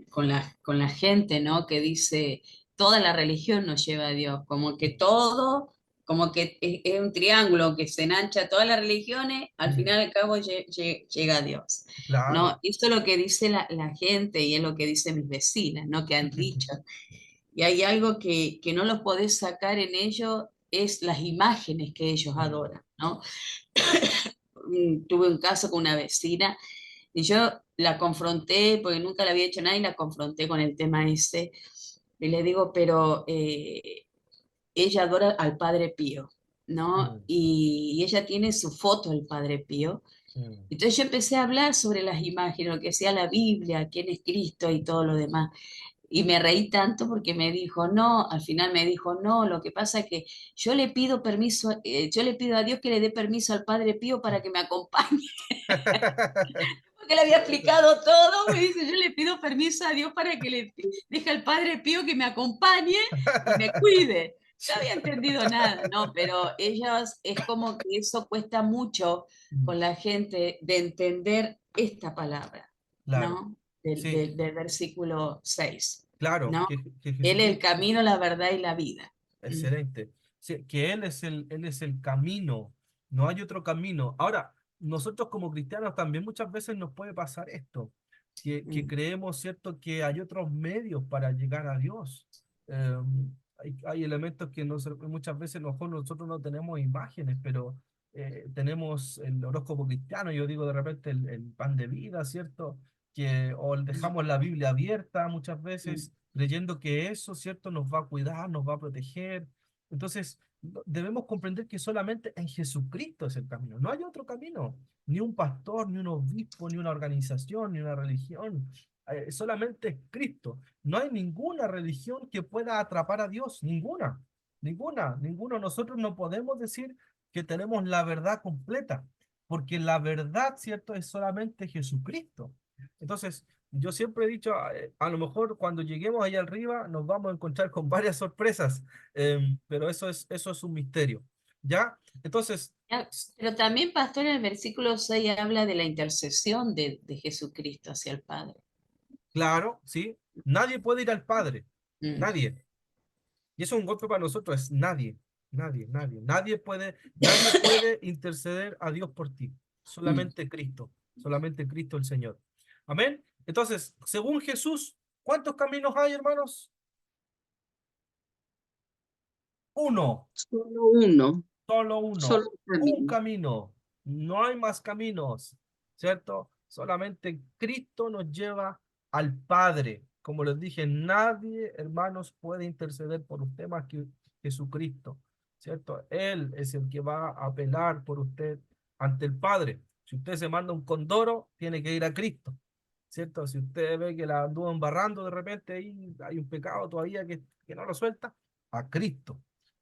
Speaker 5: con la gente, ¿no? Que dice, toda la religión nos lleva a Dios, como que todo, como que es un triángulo que se enancha todas las religiones, al
Speaker 1: Mm,
Speaker 5: final y al cabo llega a Dios,
Speaker 1: claro.
Speaker 5: ¿no? Esto es lo que dice la gente y es lo que dicen mis vecinas, ¿no? Que han dicho. Y hay algo que no los podés sacar en ellos, es las imágenes que ellos adoran, ¿no? Tuve un caso con una vecina y yo la confronté, porque nunca le había hecho nada, y la confronté con el tema ese. Y le digo, pero ella adora al Padre Pío, ¿no?
Speaker 1: Mm,
Speaker 5: Y ella tiene su foto del Padre Pío.
Speaker 1: mm.
Speaker 5: Entonces yo empecé a hablar sobre las imágenes, lo que sea la Biblia, quién es Cristo y todo lo demás. Y me reí tanto porque me dijo, no, al final me dijo, no, lo que pasa es que yo le pido permiso, yo le pido a Dios que le dé permiso al Padre Pío para que me acompañe, porque le había explicado todo, me dice, yo le pido permiso a Dios para que le deje al Padre Pío que me acompañe y me cuide. No había entendido nada, ¿no? Pero ellos, es como que eso cuesta mucho con la gente de entender esta palabra,
Speaker 1: Claro,
Speaker 5: ¿no?
Speaker 1: sí,
Speaker 5: Del versículo 6,
Speaker 1: claro,
Speaker 5: ¿no?
Speaker 1: que
Speaker 5: Él es el
Speaker 1: Jesucristo,
Speaker 5: camino, la verdad y la vida. Mm,
Speaker 1: excelente. Sí, que Él es el camino, no hay otro camino. Ahora, nosotros como cristianos también muchas veces nos puede pasar esto, que
Speaker 5: mm,
Speaker 1: creemos, ¿cierto?, que hay otros medios para llegar a Dios. Hay elementos que muchas veces a lo mejor nosotros no tenemos imágenes, pero tenemos el horóscopo cristiano, yo digo de repente el pan de vida, ¿cierto? O dejamos la Biblia abierta muchas
Speaker 5: mm.
Speaker 1: veces creyendo que eso, ¿cierto?, nos va a cuidar, nos va a proteger. Entonces, debemos comprender que solamente en Jesucristo es el camino, no hay otro camino, ni un pastor, ni un obispo, ni una organización, ni una religión. Solamente es Cristo. No hay ninguna religión que pueda atrapar a Dios, ninguna, ninguna. Nosotros no podemos decir que tenemos la verdad completa, porque la verdad, ¿cierto?, es solamente Jesucristo. Entonces, yo siempre he dicho, a lo mejor cuando lleguemos allá arriba nos vamos a encontrar con varias sorpresas, pero eso es un misterio. ¿Ya? Entonces,
Speaker 5: Ya, pero también, pastor, en el versículo 6 habla de la intercesión de Jesucristo hacia el Padre.
Speaker 1: claro, ¿sí? Nadie puede ir al Padre,
Speaker 5: Mm,
Speaker 1: nadie. Y eso es un golpe para nosotros, es nadie, nadie. Nadie puede interceder a Dios por ti,
Speaker 5: mm.
Speaker 1: solamente Cristo el Señor. Amén. Entonces, según Jesús, ¿cuántos caminos hay, hermanos? Uno.
Speaker 6: Solo uno,
Speaker 1: Solo uno,
Speaker 6: solo
Speaker 1: un
Speaker 6: camino.
Speaker 1: camino, no hay más caminos, ¿cierto? Solamente Cristo nos lleva al Padre. Como les dije, nadie, hermanos, puede interceder por usted más que Jesucristo, ¿cierto? Él es el que va a apelar por usted ante el Padre. Si usted se manda un condoro, tiene que ir a Cristo, ¿cierto? Si usted ve que la anduvo embarrando de repente y hay un pecado todavía que no lo suelta, a Cristo.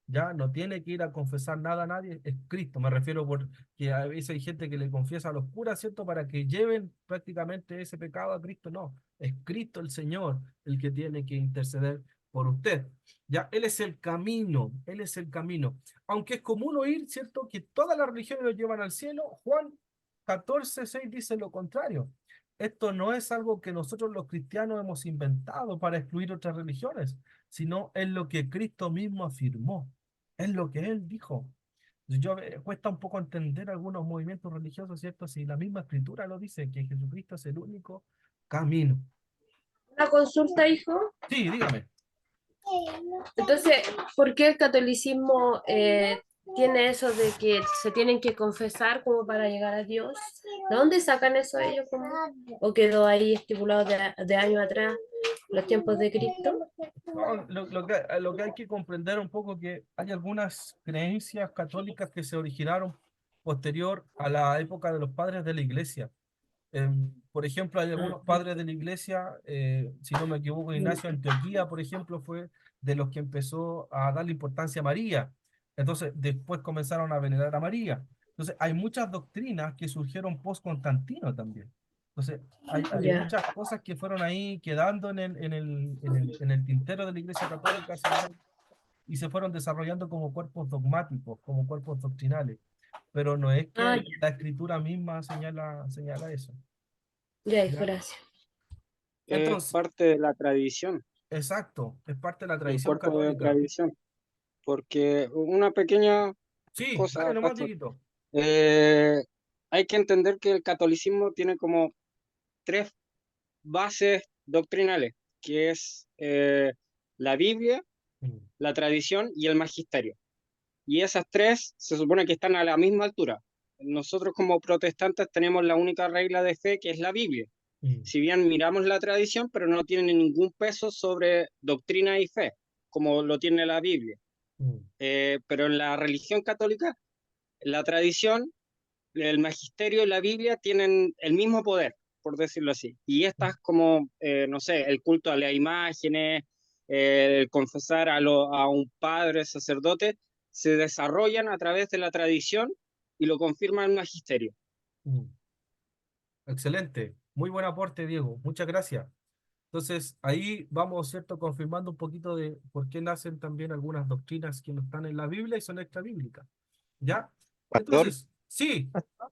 Speaker 1: Ya no tiene que ir a confesar nada a nadie, es Cristo. Me refiero porque a veces hay gente que le confiesa a los curas, ¿cierto? Para que lleven prácticamente ese pecado a Cristo. No, es Cristo el Señor el que tiene que interceder por usted. Ya, Él es el camino, Él es el camino. Aunque es común oír, ¿cierto? Que todas las religiones lo llevan al cielo, Juan 14:6 dice lo contrario. Esto no es algo que nosotros los cristianos hemos inventado para excluir otras religiones, sino es lo que Cristo mismo afirmó. Es lo que él dijo. Cuesta un poco entender algunos movimientos religiosos, ¿cierto? Si la misma escritura lo dice, que Jesucristo es el único camino.
Speaker 8: Una consulta, hijo.
Speaker 1: Sí, dígame.
Speaker 8: Entonces, ¿por qué el catolicismo tiene eso de que se tienen que confesar como para llegar a Dios? ¿De dónde sacan eso ellos? ¿O quedó ahí estipulado de años atrás, los tiempos de Cristo?
Speaker 1: No, lo que hay que comprender un poco que hay algunas creencias católicas que se originaron posterior a la época de los padres de la iglesia. Por ejemplo, hay algunos padres de la iglesia, si no me equivoco, Ignacio de Antioquía, por ejemplo, fue de los que empezó a darle importancia a María. Entonces, después comenzaron a venerar a María. Entonces, hay muchas doctrinas que surgieron post-Constantino también. Entonces, hay
Speaker 8: Ya.
Speaker 1: muchas cosas que fueron ahí quedando en el tintero de la Iglesia Católica, y se fueron desarrollando como cuerpos dogmáticos, como cuerpos doctrinales. Pero no es
Speaker 8: Ah,
Speaker 1: que la escritura misma señala eso.
Speaker 8: ya, hijo,
Speaker 1: ¿Ya?
Speaker 8: gracias.
Speaker 7: Es
Speaker 1: Entonces,
Speaker 7: parte de la tradición,
Speaker 1: exacto, es parte de la
Speaker 7: del
Speaker 1: tradición
Speaker 7: cuerpo de
Speaker 1: católica.
Speaker 7: tradición. Porque una pequeña
Speaker 1: Sí, dale
Speaker 7: cosa,
Speaker 1: nomás,
Speaker 7: pastor,
Speaker 1: chiquito.
Speaker 7: eh, hay que entender que el catolicismo tiene como tres bases doctrinales, que es la Biblia,
Speaker 1: Mm,
Speaker 7: la tradición y el magisterio. Y esas tres se supone que están a la misma altura. Nosotros como protestantes tenemos la única regla de fe que es la Biblia. si bien miramos la tradición, pero no tienen ningún peso sobre doctrina y fe, como lo tiene la Biblia. Pero en la religión católica, la tradición, el magisterio y la Biblia tienen el mismo poder, por decirlo así. Y estas como, no sé, el culto a las imágenes, el confesar a un padre, sacerdote, se desarrollan a través de la tradición y lo confirma el magisterio.
Speaker 1: Excelente, muy buen aporte, Diego, muchas gracias. Entonces, ahí vamos, ¿cierto?, confirmando un poquito de por qué nacen también algunas doctrinas que no están en la Biblia y son extrabíblicas. ¿Ya?
Speaker 4: Pastor,
Speaker 1: Entonces, sí,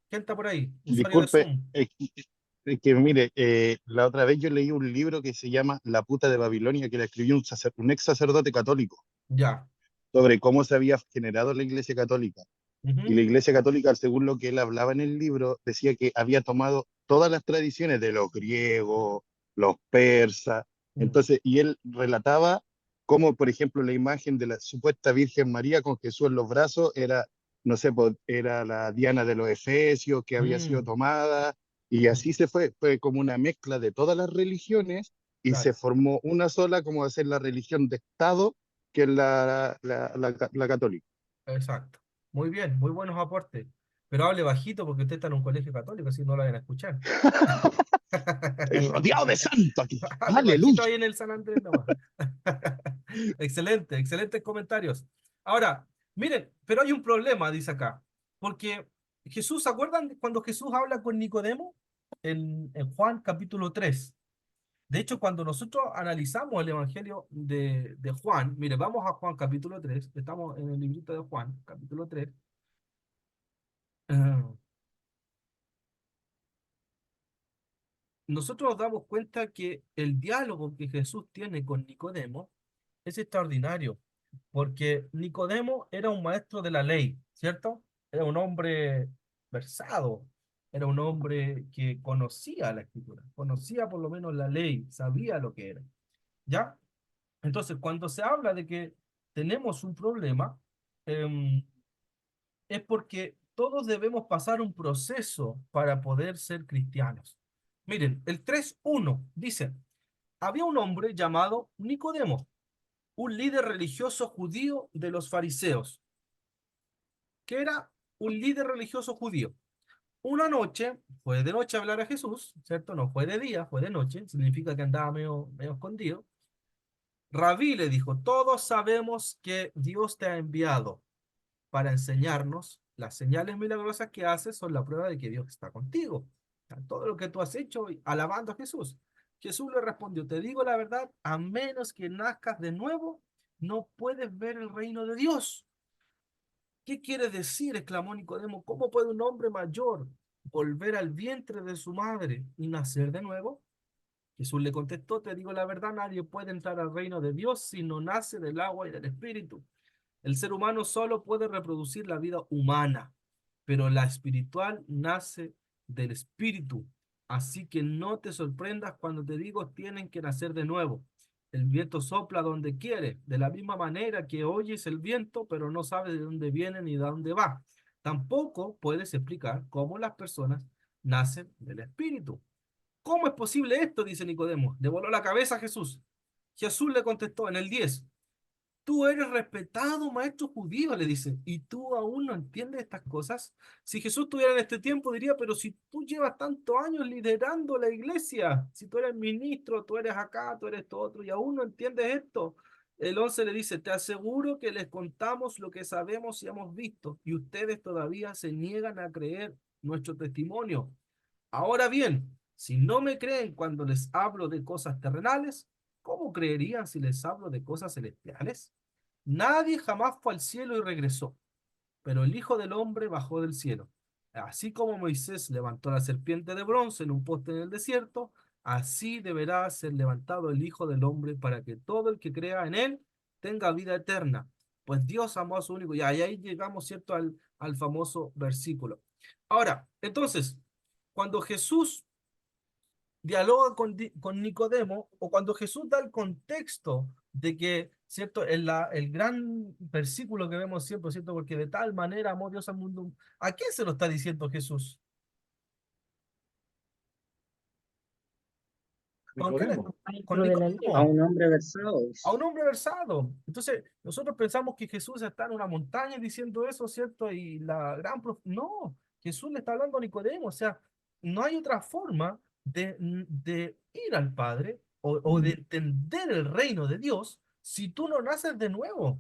Speaker 1: ¿quién está por ahí? Usuario de
Speaker 4: disculpe,
Speaker 1: Zoom.
Speaker 4: que mire, la otra vez yo leí un libro que se llama La puta de Babilonia, que la escribió un ex sacerdote católico,
Speaker 1: Ya.
Speaker 4: sobre cómo se había generado la Iglesia Católica. Y
Speaker 1: Ujú.
Speaker 4: la Iglesia Católica, según lo que él hablaba en el libro, decía que había tomado todas las tradiciones de los griegos, los persas.
Speaker 1: Mm.
Speaker 4: Entonces, y él relataba cómo, por ejemplo, la imagen de la supuesta Virgen María con Jesús en los brazos era, no sé, pues, era la Diana de los Efesios que había sido
Speaker 1: Mm.
Speaker 4: tomada. Y
Speaker 1: Mm.
Speaker 4: así se fue como una mezcla de todas las religiones y se
Speaker 1: Claro,
Speaker 4: formó una sola, como hacer la religión de Estado, que es la católica.
Speaker 1: exacto. Muy bien, muy buenos aportes. Pero hable bajito porque usted está en un colegio católico, así no lo van a escuchar.
Speaker 4: Estoy rodeado de santos aquí.
Speaker 1: Hable bajito
Speaker 4: Aleluya.
Speaker 1: ahí en el San Andrés nomás. Excelente, excelentes comentarios. Ahora, miren, pero hay un problema, dice acá, porque Jesús, ¿se acuerdan cuando Jesús habla con Nicodemo en Juan capítulo 3? De hecho, cuando nosotros analizamos el Evangelio de Juan, mire, vamos a Juan capítulo 3, estamos en el librito de Juan, capítulo 3. eh, Nosotros nos damos cuenta que el diálogo que Jesús tiene con Nicodemo es extraordinario, porque Nicodemo era un maestro de la ley, ¿cierto? Era un hombre versado, era un hombre que conocía la escritura, conocía por lo menos la ley, sabía lo que era, ¿ya? Entonces, cuando se habla de que tenemos un problema, em, es porque todos debemos pasar un proceso para poder ser cristianos. Miren, el 3:1 dice, había un hombre llamado Nicodemo, un líder religioso judío de los fariseos, que era un líder religioso judío. Una noche, fue de noche a hablar a Jesús, ¿cierto? No fue de día, fue de noche, significa que andaba medio escondido. Rabí le dijo, todos sabemos que Dios te ha enviado para enseñarnos las señales milagrosas que haces son la prueba de que Dios está contigo. O sea, todo lo que tú has hecho alabando a Jesús. Jesús le respondió, te digo la verdad, a menos que nazcas de nuevo, no puedes ver el reino de Dios. ¿Qué quiere decir? Exclamó Nicodemo. ¿Cómo puede un hombre mayor volver al vientre de su madre y nacer de nuevo? Jesús le contestó, te digo la verdad, nadie puede entrar al reino de Dios si no nace del agua y del espíritu. El ser humano solo puede reproducir la vida humana, pero la espiritual nace del espíritu. Así que no te sorprendas cuando te digo tienen que nacer de nuevo. El viento sopla donde quiere, de la misma manera que oyes el viento, pero no sabes de dónde viene ni de dónde va. Tampoco puedes explicar cómo las personas nacen del espíritu. ¿Cómo es posible esto? Dice Nicodemo. Le voló la cabeza a Jesús. Jesús le contestó en el 10. Tú eres respetado maestro judío, le dice, y tú aún no entiendes estas cosas. Si Jesús estuviera en este tiempo, diría, pero si tú llevas tantos años liderando la iglesia, si tú eres ministro, tú eres acá, tú eres todo otro, y aún no entiendes esto. El 11 le dice, te aseguro que les contamos lo que sabemos y hemos visto, y ustedes todavía se niegan a creer nuestro testimonio. Ahora bien, si no me creen cuando les hablo de cosas terrenales, ¿cómo creerían si les hablo de cosas celestiales? Nadie jamás fue al cielo y regresó, pero el Hijo del Hombre bajó del cielo. Así como Moisés levantó la serpiente de bronce en un poste en el desierto, así deberá ser levantado el Hijo del Hombre para que todo el que crea en él tenga vida eterna. Pues Dios amó a su único. Y ahí llegamos, ¿cierto?, al famoso versículo. Ahora, entonces, cuando Jesús dialoga con Nicodemo, o cuando Jesús da el contexto de que, ¿cierto? El gran versículo que vemos siempre, ¿cierto? Porque de tal manera amó Dios al mundo. ¿A quién se lo está diciendo Jesús? ¿Con quién?
Speaker 3: Nicodemo.
Speaker 1: Con
Speaker 2: Maestro de la ley.
Speaker 1: Nicodemo.
Speaker 7: A un hombre versado.
Speaker 1: A un hombre versado. Entonces, nosotros pensamos que Jesús está en una montaña diciendo eso, ¿cierto? Y la gran... No, Jesús le está hablando a Nicodemo. O sea, no hay otra forma de ir al Padre o de entender el reino de Dios si tú no naces de nuevo.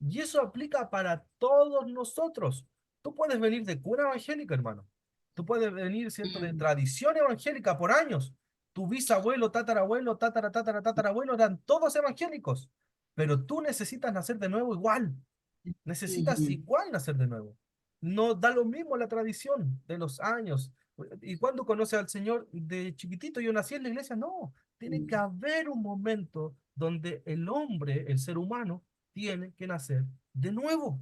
Speaker 1: Y eso aplica para todos nosotros. Tú puedes venir de cuna evangélica, hermano. Tú puedes venir, ¿cierto?, de tradición evangélica por años. Tu bisabuelo, tatarabuelo, tatarabuelo eran todos evangélicos. Pero tú necesitas nacer de nuevo igual. Necesitas igual nacer de nuevo. No da lo mismo la tradición de los años. ¿Y cuando conoces al Señor de chiquitito? Yo nací en la iglesia. No, tiene que haber un momento donde el hombre, el ser humano, tiene que nacer de nuevo.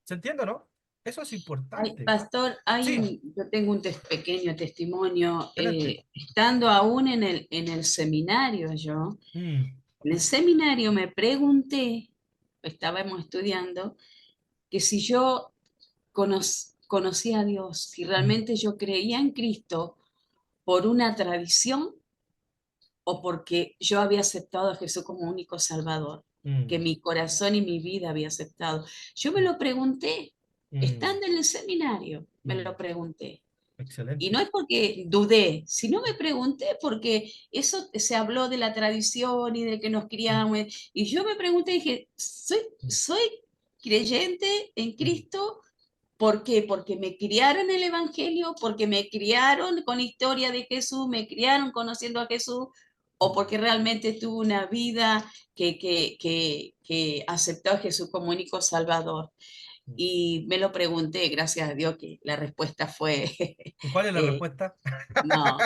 Speaker 1: ¿Se entiende, no? Eso es
Speaker 5: Ay,
Speaker 1: importante.
Speaker 5: pastor,
Speaker 1: Sí,
Speaker 5: yo tengo un pequeño testimonio.
Speaker 1: excelente.
Speaker 5: Estando aún en el seminario,
Speaker 1: Mm,
Speaker 5: en el seminario me pregunté, estábamos estudiando, que si yo conocía a Dios, si realmente yo creía en Cristo por una tradición o porque yo había aceptado a Jesús como único Salvador, que
Speaker 1: mm,
Speaker 5: mi corazón y mi vida había aceptado. Yo me lo pregunté,
Speaker 1: mm,
Speaker 5: estando en el seminario, me
Speaker 1: mm.
Speaker 5: lo pregunté. Y
Speaker 1: Excelente.
Speaker 5: no es porque dudé, sino me pregunté porque eso se habló de la tradición y de que nos criamos. Y yo me pregunté, dije,
Speaker 1: Mm,
Speaker 5: ¿soy creyente en
Speaker 1: mm,
Speaker 5: Cristo? ¿Por qué? Porque me criaron en el Evangelio, porque me criaron con historia de Jesús, me criaron conociendo a Jesús, o porque realmente tuve una vida que aceptó a Jesús como único Salvador.
Speaker 1: mm.
Speaker 5: Y me lo pregunté, gracias a Dios que la respuesta fue
Speaker 1: ¿Y cuál es la
Speaker 5: eh,
Speaker 1: respuesta?
Speaker 5: no,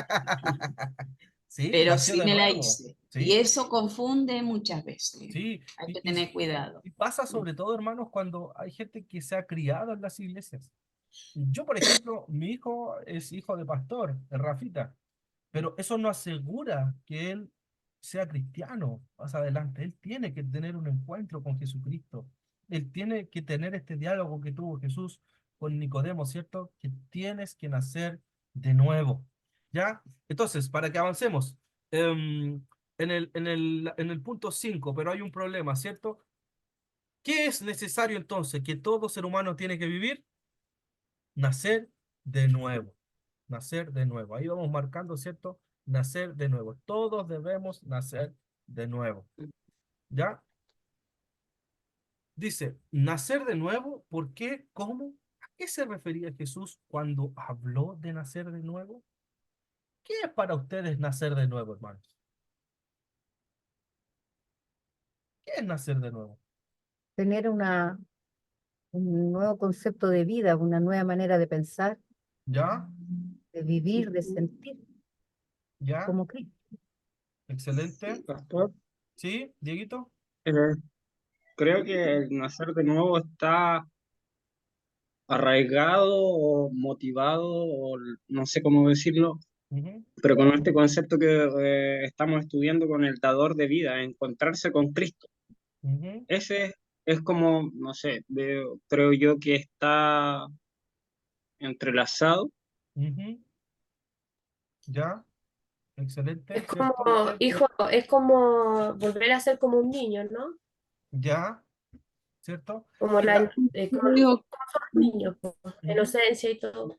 Speaker 1: Sí,
Speaker 5: pero
Speaker 1: nació
Speaker 5: sí
Speaker 1: de
Speaker 5: me la
Speaker 1: nuevo.
Speaker 5: hice. Y
Speaker 1: Sí,
Speaker 5: eso confunde muchas veces.
Speaker 1: sí.
Speaker 5: Hay
Speaker 1: Y,
Speaker 5: que
Speaker 1: y,
Speaker 5: tener cuidado.
Speaker 1: y pasa sobre todo, hermanos, cuando hay gente que se ha criado en las iglesias. Yo, por ejemplo, mi hijo es hijo de pastor, es Rafita, pero eso no asegura que él sea cristiano más adelante. Él tiene que tener un encuentro con Jesucristo. Él tiene que tener este diálogo que tuvo Jesús con Nicodemo, ¿cierto? Que tienes que nacer de nuevo. ¿Ya? Entonces, para que avancemos, en el punto 5, pero hay un problema, ¿cierto? ¿Qué es necesario entonces que todo ser humano tiene que vivir? Nacer de nuevo. Nacer de nuevo. Ahí vamos marcando, ¿cierto? Nacer de nuevo. Todos debemos nacer de nuevo. ¿Ya? Dice, nacer de nuevo, ¿por qué? ¿Cómo? ¿A qué se refería Jesús cuando habló de nacer de nuevo? ¿Qué es para ustedes nacer de nuevo, hermanos? ¿Qué es nacer de nuevo?
Speaker 2: Tener un nuevo concepto de vida, una nueva manera de pensar,
Speaker 1: ¿Ya?
Speaker 2: de vivir, de sentir
Speaker 1: ¿Ya?
Speaker 2: como Cristo.
Speaker 1: Excelente.
Speaker 7: Pastor,
Speaker 1: ¿Sí, Dieguito?
Speaker 7: eh, creo que el nacer de nuevo está arraigado o motivado, o no sé cómo decirlo,
Speaker 1: Ujú,
Speaker 7: pero con este concepto que estamos estudiando con el dador de vida, encontrarse con Cristo.
Speaker 1: ujú,
Speaker 7: Ese es como, no sé, creo yo que está entrelazado.
Speaker 1: ujú. ¿Ya? Excelente,
Speaker 8: Es como,
Speaker 1: ¿cierto?
Speaker 8: hijo, es como volver a ser como un niño, ¿no?
Speaker 1: ¿Ya? ¿Cierto?
Speaker 8: Como como
Speaker 6: Creo,
Speaker 8: son los niños, pues, la
Speaker 1: Ujú.
Speaker 8: inocencia y todo.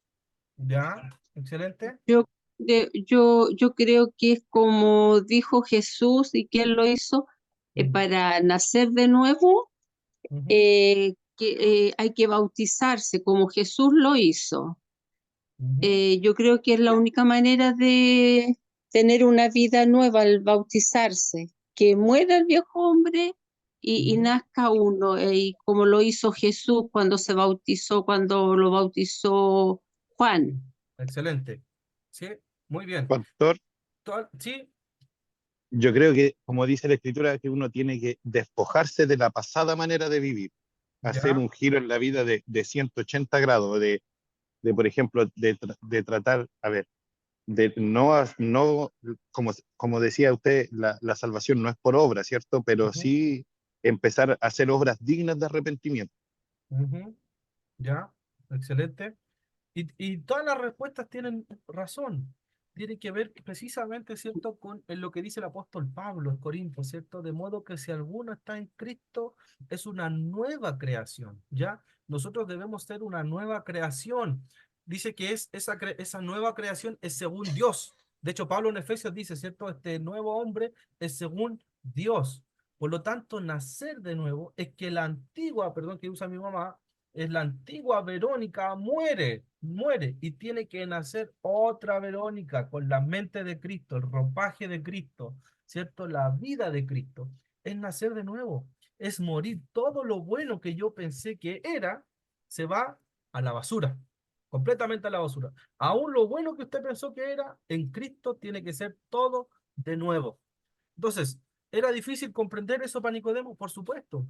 Speaker 1: Ya, excelente.
Speaker 6: yo, yo creo que es como dijo Jesús y que él lo hizo
Speaker 1: Mm,
Speaker 6: para nacer de nuevo,
Speaker 1: ujú,
Speaker 6: hay que bautizarse como Jesús lo hizo.
Speaker 1: ujú,
Speaker 6: Yo creo que es la única manera de tener una vida nueva al bautizarse, que muera el viejo hombre y
Speaker 1: ujú.
Speaker 6: nazca uno, y como lo hizo Jesús cuando se bautizó, cuando lo bautizó Juan.
Speaker 1: Excelente. Sí, muy bien.
Speaker 4: Pastor,
Speaker 1: Sí,
Speaker 4: yo creo que, como dice la escritura, que uno tiene que despojarse de la pasada manera de vivir, hacer
Speaker 1: ya.
Speaker 4: un giro en la vida de 180 grados, por ejemplo, de tratar, a ver, de no como decía usted, la salvación no es por obra, ¿cierto? Pero
Speaker 1: Ujú,
Speaker 4: sí empezar a hacer obras dignas de arrepentimiento.
Speaker 1: ujú, ya. Excelente. Y todas las respuestas tienen razón. tiene que ver precisamente, ¿cierto?, con lo que dice el apóstol Pablo en Corinto, ¿cierto? De modo que si alguno está en Cristo, es una nueva creación, ¿ya? Nosotros debemos ser una nueva creación. Dice que esa nueva creación es según Dios. De hecho, Pablo en Efesios dice, ¿cierto? Este nuevo hombre es según Dios. Por lo tanto, nacer de nuevo es que la antigua, perdón, que usa mi mamá, es la antigua Verónica muere y tiene que nacer otra Verónica con la mente de Cristo, el ropaje de Cristo, ¿cierto? La vida de Cristo. Es nacer de nuevo, es morir. Todo lo bueno que yo pensé que era, se va a la basura, completamente a la basura. Aún lo bueno que usted pensó que era, en Cristo tiene que ser todo de nuevo. Entonces, ¿era difícil comprender eso para Nicodemo? Por supuesto.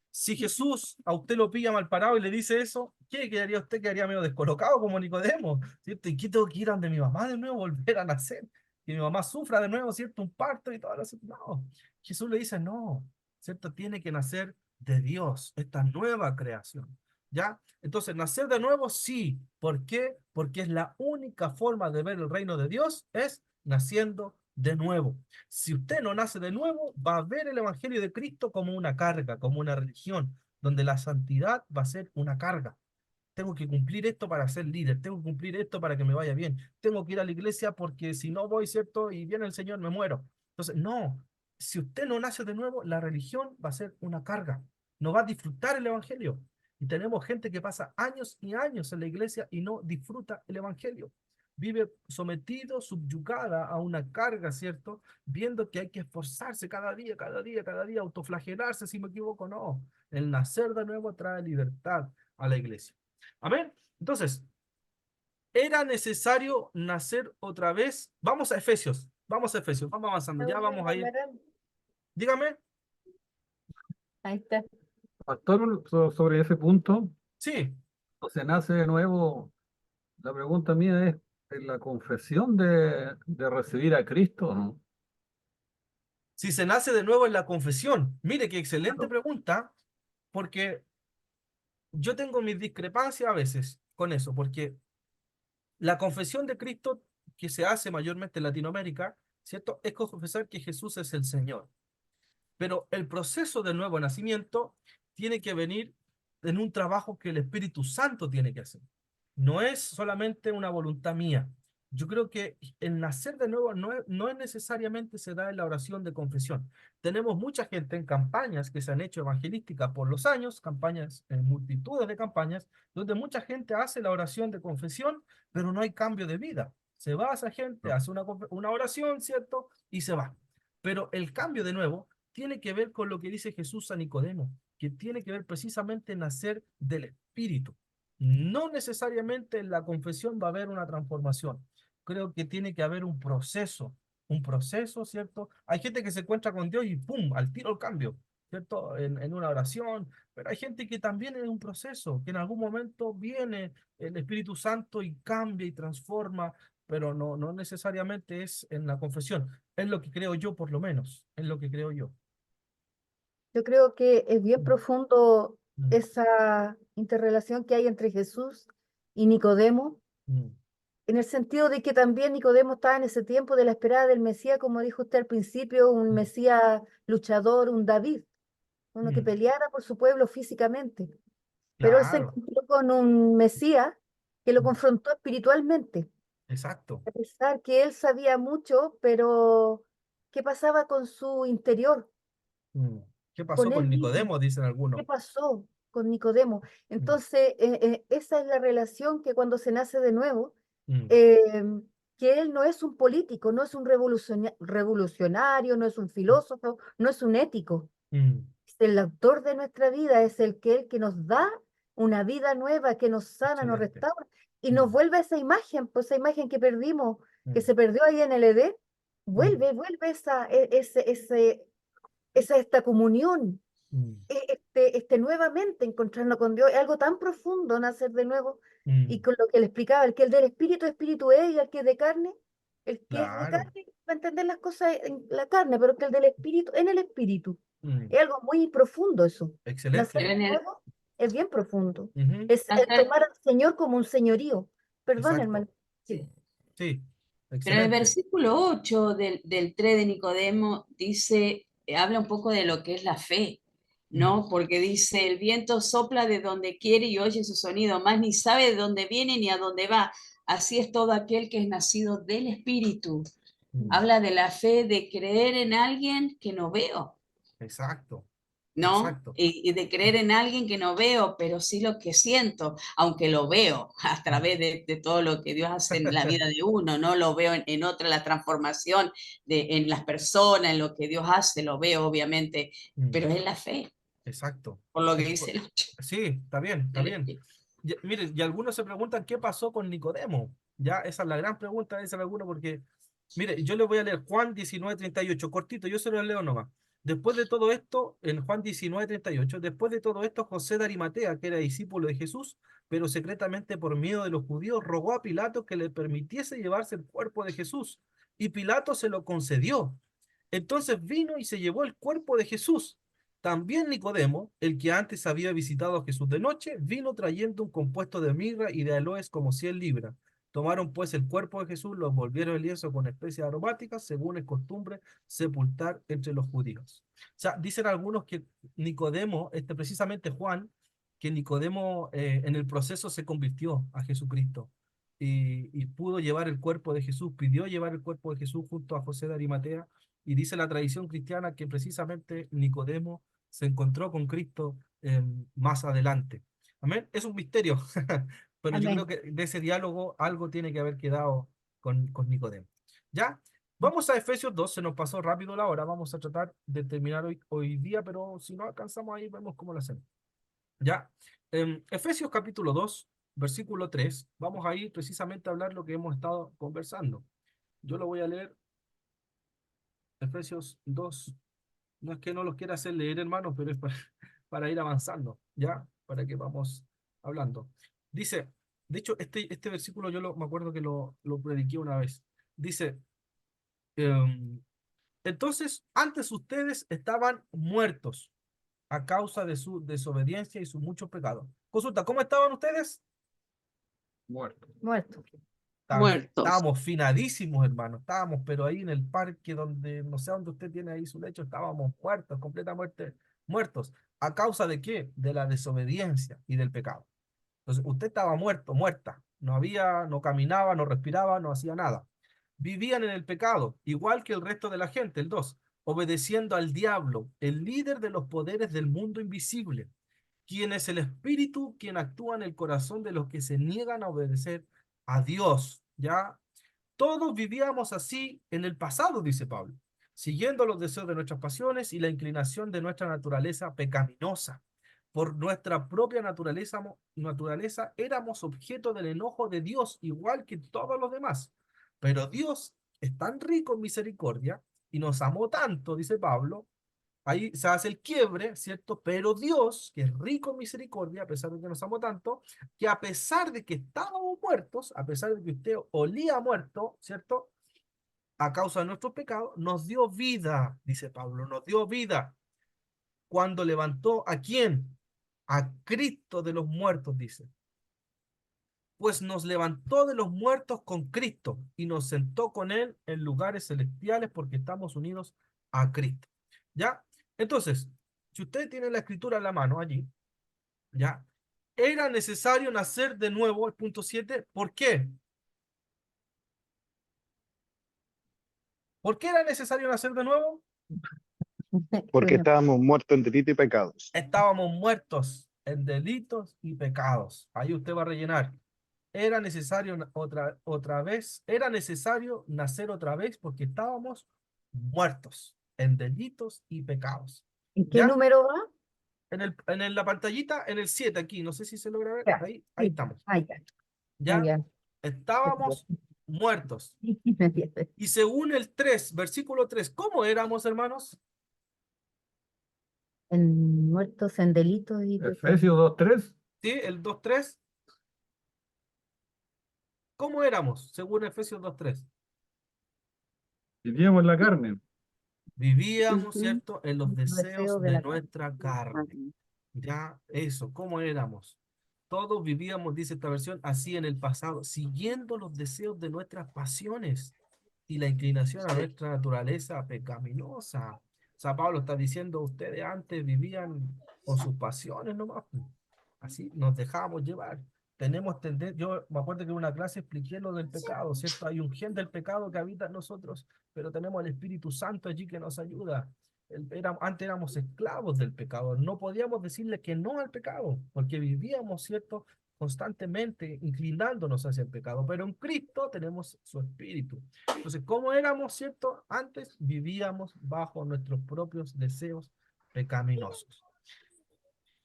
Speaker 1: Si Jesús a usted lo pilla mal parado y le dice eso, ¿qué quedaría usted? Quedaría medio descolocado como Nicodemo, ¿cierto? ¿Y qué tengo que ir ante mi mamá de nuevo, volver a nacer? Que mi mamá sufra de nuevo, ¿cierto? Un parto y todo eso. No, Jesús le dice, no, ¿cierto? Tiene que nacer de Dios, esta nueva creación, ¿ya? Entonces, nacer de nuevo, sí. ¿Por qué? Porque es la única forma de ver el reino de Dios, es naciendo de nuevo. Si usted no nace de nuevo, va a ver el Evangelio de Cristo como una carga, como una religión, donde la santidad va a ser una carga. Tengo que cumplir esto para ser líder, tengo que cumplir esto para que me vaya bien, tengo que ir a la iglesia porque si no voy, ¿cierto? Y viene el Señor, me muero. Entonces, no, si usted no nace de nuevo, la religión va a ser una carga, no va a disfrutar el Evangelio. Y tenemos gente que pasa años y años en la iglesia y no disfruta el Evangelio. Vive sometido, subyugada a una carga, ¿cierto? Viendo que hay que esforzarse cada día, cada día, cada día, autoflagelarse si me equivoco, no. El nacer de nuevo trae libertad a la iglesia. Amén. Entonces, era necesario nacer otra vez. Vamos a Efesios, vamos avanzando, ya vamos a ir. Dígame.
Speaker 2: Ahí está.
Speaker 3: Pastor, sobre ese punto,
Speaker 1: Sí,
Speaker 3: se nace de nuevo. La pregunta mía es, ¿en la confesión de recibir a Cristo, no?
Speaker 1: si se nace de nuevo en la confesión. Mire qué excelente
Speaker 3: Claro.
Speaker 1: pregunta, porque yo tengo mis discrepancias a veces con eso, porque la confesión de Cristo que se hace mayormente en Latinoamérica, ¿cierto? Es confesar que Jesús es el Señor. Pero el proceso del nuevo nacimiento tiene que venir en un trabajo que el Espíritu Santo tiene que hacer. No es solamente una voluntad mía. Yo creo que el nacer de nuevo no es necesariamente se da en la oración de confesión. Tenemos mucha gente en campañas que se han hecho evangelísticas por los años, campañas, en multitudes de campañas, donde mucha gente hace la oración de confesión, pero no hay cambio de vida. Se va esa gente, hace una oración, ¿cierto? Y se va. Pero el cambio de nuevo tiene que ver con lo que dice Jesús a Nicodemo, que tiene que ver precisamente nacer del Espíritu. No necesariamente en la confesión va a haber una transformación. Creo que tiene que haber un proceso, ¿cierto? Hay gente que se encuentra con Dios y ¡pum!, al tiro el cambio, ¿cierto? En una oración, pero hay gente que también es un proceso, que en algún momento viene el Espíritu Santo y cambia y transforma, pero no necesariamente es en la confesión. Es lo que creo yo, por lo menos, es lo que creo yo.
Speaker 2: Yo creo que es bien
Speaker 1: Mm,
Speaker 2: profundo
Speaker 1: mm,
Speaker 2: esa interrelación que hay entre Jesús y Nicodemo,
Speaker 1: mm,
Speaker 2: en el sentido de que también Nicodemo estaba en ese tiempo de la esperada del Mesías, como dijo usted al principio, un
Speaker 1: mm,
Speaker 2: Mesías luchador, un David, uno que
Speaker 1: mm.
Speaker 2: peleara por su pueblo físicamente. Pero él se
Speaker 1: Claro,
Speaker 2: encontró con un Mesías que lo
Speaker 1: mm,
Speaker 2: confrontó espiritualmente,
Speaker 1: exacto.
Speaker 2: a pesar que él sabía mucho, pero ¿qué pasaba con su interior,
Speaker 1: Mm. ¿Qué pasó
Speaker 2: con
Speaker 1: con
Speaker 2: él mismo?
Speaker 1: Nicodemo? Dicen
Speaker 2: ¿Qué
Speaker 1: algunos.
Speaker 2: pasó con Nicodemo?
Speaker 1: Mm,
Speaker 2: Entonces, esa es la relación que cuando se nace de nuevo,
Speaker 1: mm,
Speaker 2: eh, que él no es un político, no es un revolucionario, no es un filósofo, no es un ético.
Speaker 1: mm.
Speaker 2: Es el autor de nuestra vida, es el que nos da una vida nueva, que nos sana, nos
Speaker 1: Excelente.
Speaker 2: restaura y nos
Speaker 1: Mm,
Speaker 2: vuelve esa imagen, pues esa imagen que perdimos, que
Speaker 1: mm,
Speaker 2: se perdió ahí en el Edén,
Speaker 1: mm,
Speaker 2: vuelve esta comunión,
Speaker 1: mm,
Speaker 2: nuevamente encontrarnos con Dios, es algo tan profundo nacer de nuevo, y
Speaker 1: mm.
Speaker 2: con lo que le explicaba, el que es del espíritu es, y el que es de carne, el que es de
Speaker 1: Claro.
Speaker 2: carne va a entender las cosas en la carne, pero que el del espíritu, en el espíritu.
Speaker 1: Mm.
Speaker 2: Es algo muy profundo eso. Nacer
Speaker 1: Excelente.
Speaker 5: Pero
Speaker 2: de nuevo es bien profundo.
Speaker 1: Ujú,
Speaker 2: Es
Speaker 5: Pastor,
Speaker 2: tomar al Señor como un señorío. Perdón,
Speaker 1: exacto.
Speaker 2: hermano. Sí.
Speaker 1: Sí,
Speaker 5: Pero en el
Speaker 1: Excelente.
Speaker 5: versículo 8 del 3 de Nicodemo dice, habla un poco de lo que es la fe, ¿no? Porque dice, el viento sopla de donde quiere y oye su sonido, más ni sabe de dónde viene ni a dónde va. Así es todo aquel que es nacido del Espíritu. Habla de la fe, de creer en alguien que no veo,
Speaker 1: Exacto,
Speaker 5: ¿no?
Speaker 1: exacto.
Speaker 5: Y de creer en alguien que no veo, pero sí lo que siento, aunque lo veo a través de todo lo que Dios hace en la vida de uno, ¿no? Lo veo en otra, la transformación en las personas, en lo que Dios hace, lo veo obviamente, pero es la fe,
Speaker 1: Exacto.
Speaker 5: por lo que
Speaker 1: Es
Speaker 5: dice
Speaker 1: por-
Speaker 5: el 8
Speaker 1: Sí, está bien, está
Speaker 5: del
Speaker 1: bien.
Speaker 5: Espíritu.
Speaker 1: Miren, y algunos se preguntan qué pasó con Nicodemo. Ya, esa es la gran pregunta, dicen algunos, porque, mire, yo les voy a leer Juan 19:38, cortito, yo se lo leo nomás. Después de todo esto, en Juan 19:38, después de todo esto, José de Arimatea, que era discípulo de Jesús, pero secretamente por miedo de los judíos, rogó a Pilato que le permitiese llevarse el cuerpo de Jesús, y Pilato se lo concedió. Entonces vino y se llevó el cuerpo de Jesús. También Nicodemo, el que antes había visitado a Jesús de noche, vino trayendo un compuesto de mirra y de aloes como 100 libras. Tomaron pues el cuerpo de Jesús, lo envolvieron en lienzo con especias aromáticas, según es costumbre sepultar entre los judíos. O sea, dicen algunos que Nicodemo, precisamente Juan, que Nicodemo en el proceso se convirtió a Jesucristo y pudo llevar el cuerpo de Jesús, pidió llevar el cuerpo de Jesús junto a José de Arimatea, y dice la tradición cristiana que precisamente Nicodemo se encontró con Cristo más adelante. Amén. Es un misterio, pero yo creo
Speaker 2: Amén.
Speaker 1: que de ese diálogo algo tiene que haber quedado con Nicodemo. ¿Ya? Vamos a Efesios 2, se nos pasó rápido la hora, vamos a tratar de terminar hoy día, pero si no alcanzamos ahí, vemos cómo lo hacemos. ¿Ya? Efesios capítulo 2, versículo 3, vamos a ir precisamente a hablar lo que hemos estado conversando. Yo lo voy a leer, Efesios 2. No es que no los quiera hacer leer, hermanos, pero es para ir avanzando, ¿ya? Para que vamos hablando. Dice, de hecho, este versículo me acuerdo que lo prediqué una vez. Dice, entonces, antes ustedes estaban muertos a causa de su desobediencia y su mucho pecado. Consulta, ¿cómo estaban ustedes?
Speaker 3: Muerto.
Speaker 2: Muerto.
Speaker 6: Muertos.
Speaker 1: Estábamos finadísimos, hermanos. Estábamos, pero ahí en el parque donde, no sé dónde usted tiene ahí su lecho, estábamos muertos, completamente muertos. ¿A causa de qué? De la desobediencia y del pecado. Entonces, usted estaba muerto, muerta. No caminaba, no respiraba, no hacía nada. Vivían en el pecado, igual que el resto de la gente, el 2, obedeciendo al diablo, el líder de los poderes del mundo invisible, quien es el espíritu, quien actúa en el corazón de los que se niegan a obedecer a Dios. ¿Ya? Todos vivíamos así en el pasado, dice Pablo, siguiendo los deseos de nuestras pasiones y la inclinación de nuestra naturaleza pecaminosa. Por nuestra propia naturaleza éramos objeto del enojo de Dios, igual que todos los demás. Pero Dios es tan rico en misericordia y nos amó tanto, dice Pablo. Ahí se hace el quiebre, ¿cierto? Pero Dios, que es rico en misericordia, a pesar de que nos amó tanto, que a pesar de que estábamos muertos, a pesar de que usted olía muerto, ¿cierto? A causa de nuestros pecados, nos dio vida, dice Pablo, nos dio vida. Cuando levantó ¿a quién? A Cristo de los muertos, dice. Pues nos levantó de los muertos con Cristo y nos sentó con Él en lugares celestiales porque estamos unidos a Cristo. ¿Ya? Entonces, si usted tiene la escritura en la mano allí, ¿ya? Era necesario nacer de nuevo, el punto 7. ¿Por qué? ¿Por qué era necesario nacer de nuevo?
Speaker 4: Porque estábamos muertos en delito y pecados.
Speaker 1: Estábamos muertos en delitos y pecados. Ahí usted va a rellenar. Era necesario otra vez, era necesario nacer otra vez porque estábamos muertos en delitos y pecados.
Speaker 2: ¿En qué
Speaker 1: ¿Ya?
Speaker 2: número va?
Speaker 1: En la pantallita, en el 7 aquí, no sé si se logra ver,
Speaker 2: Ya,
Speaker 1: ahí
Speaker 2: sí.
Speaker 1: estamos.
Speaker 2: Ah, ya.
Speaker 1: ¿Ya?
Speaker 2: Ya.
Speaker 1: Estábamos muertos. Y según el 3, versículo 3, ¿cómo éramos, hermanos?
Speaker 2: Muertos en delitos y pecados.
Speaker 3: Efesios 2:3.
Speaker 1: ¿Sí? El 2:3. ¿Cómo éramos, según Efesios 2:3?
Speaker 3: Vivíamos en la carne.
Speaker 1: Vivíamos,
Speaker 6: Ujú.
Speaker 1: ¿cierto?, en los deseos
Speaker 2: de
Speaker 1: de
Speaker 2: la carne.
Speaker 1: nuestra carne. Ya, eso, ¿cómo éramos? Todos vivíamos, dice esta versión, así en el pasado, siguiendo los deseos de nuestras pasiones. y la inclinación a nuestra naturaleza pecaminosa. San Pablo está diciendo, ustedes antes vivían con sus pasiones nomás, pues. Así nos dejábamos llevar. Tenemos tendencia, yo me acuerdo que en una clase expliqué lo del pecado, ¿cierto? Hay un gen del pecado que habita en nosotros, pero tenemos el Espíritu Santo allí que nos ayuda. Antes éramos esclavos del pecado, no podíamos decirle que no al pecado, porque vivíamos, ¿cierto? Constantemente inclinándonos hacia el pecado, pero en Cristo tenemos su Espíritu. Entonces, ¿cómo éramos, cierto? Antes vivíamos bajo nuestros propios deseos pecaminosos.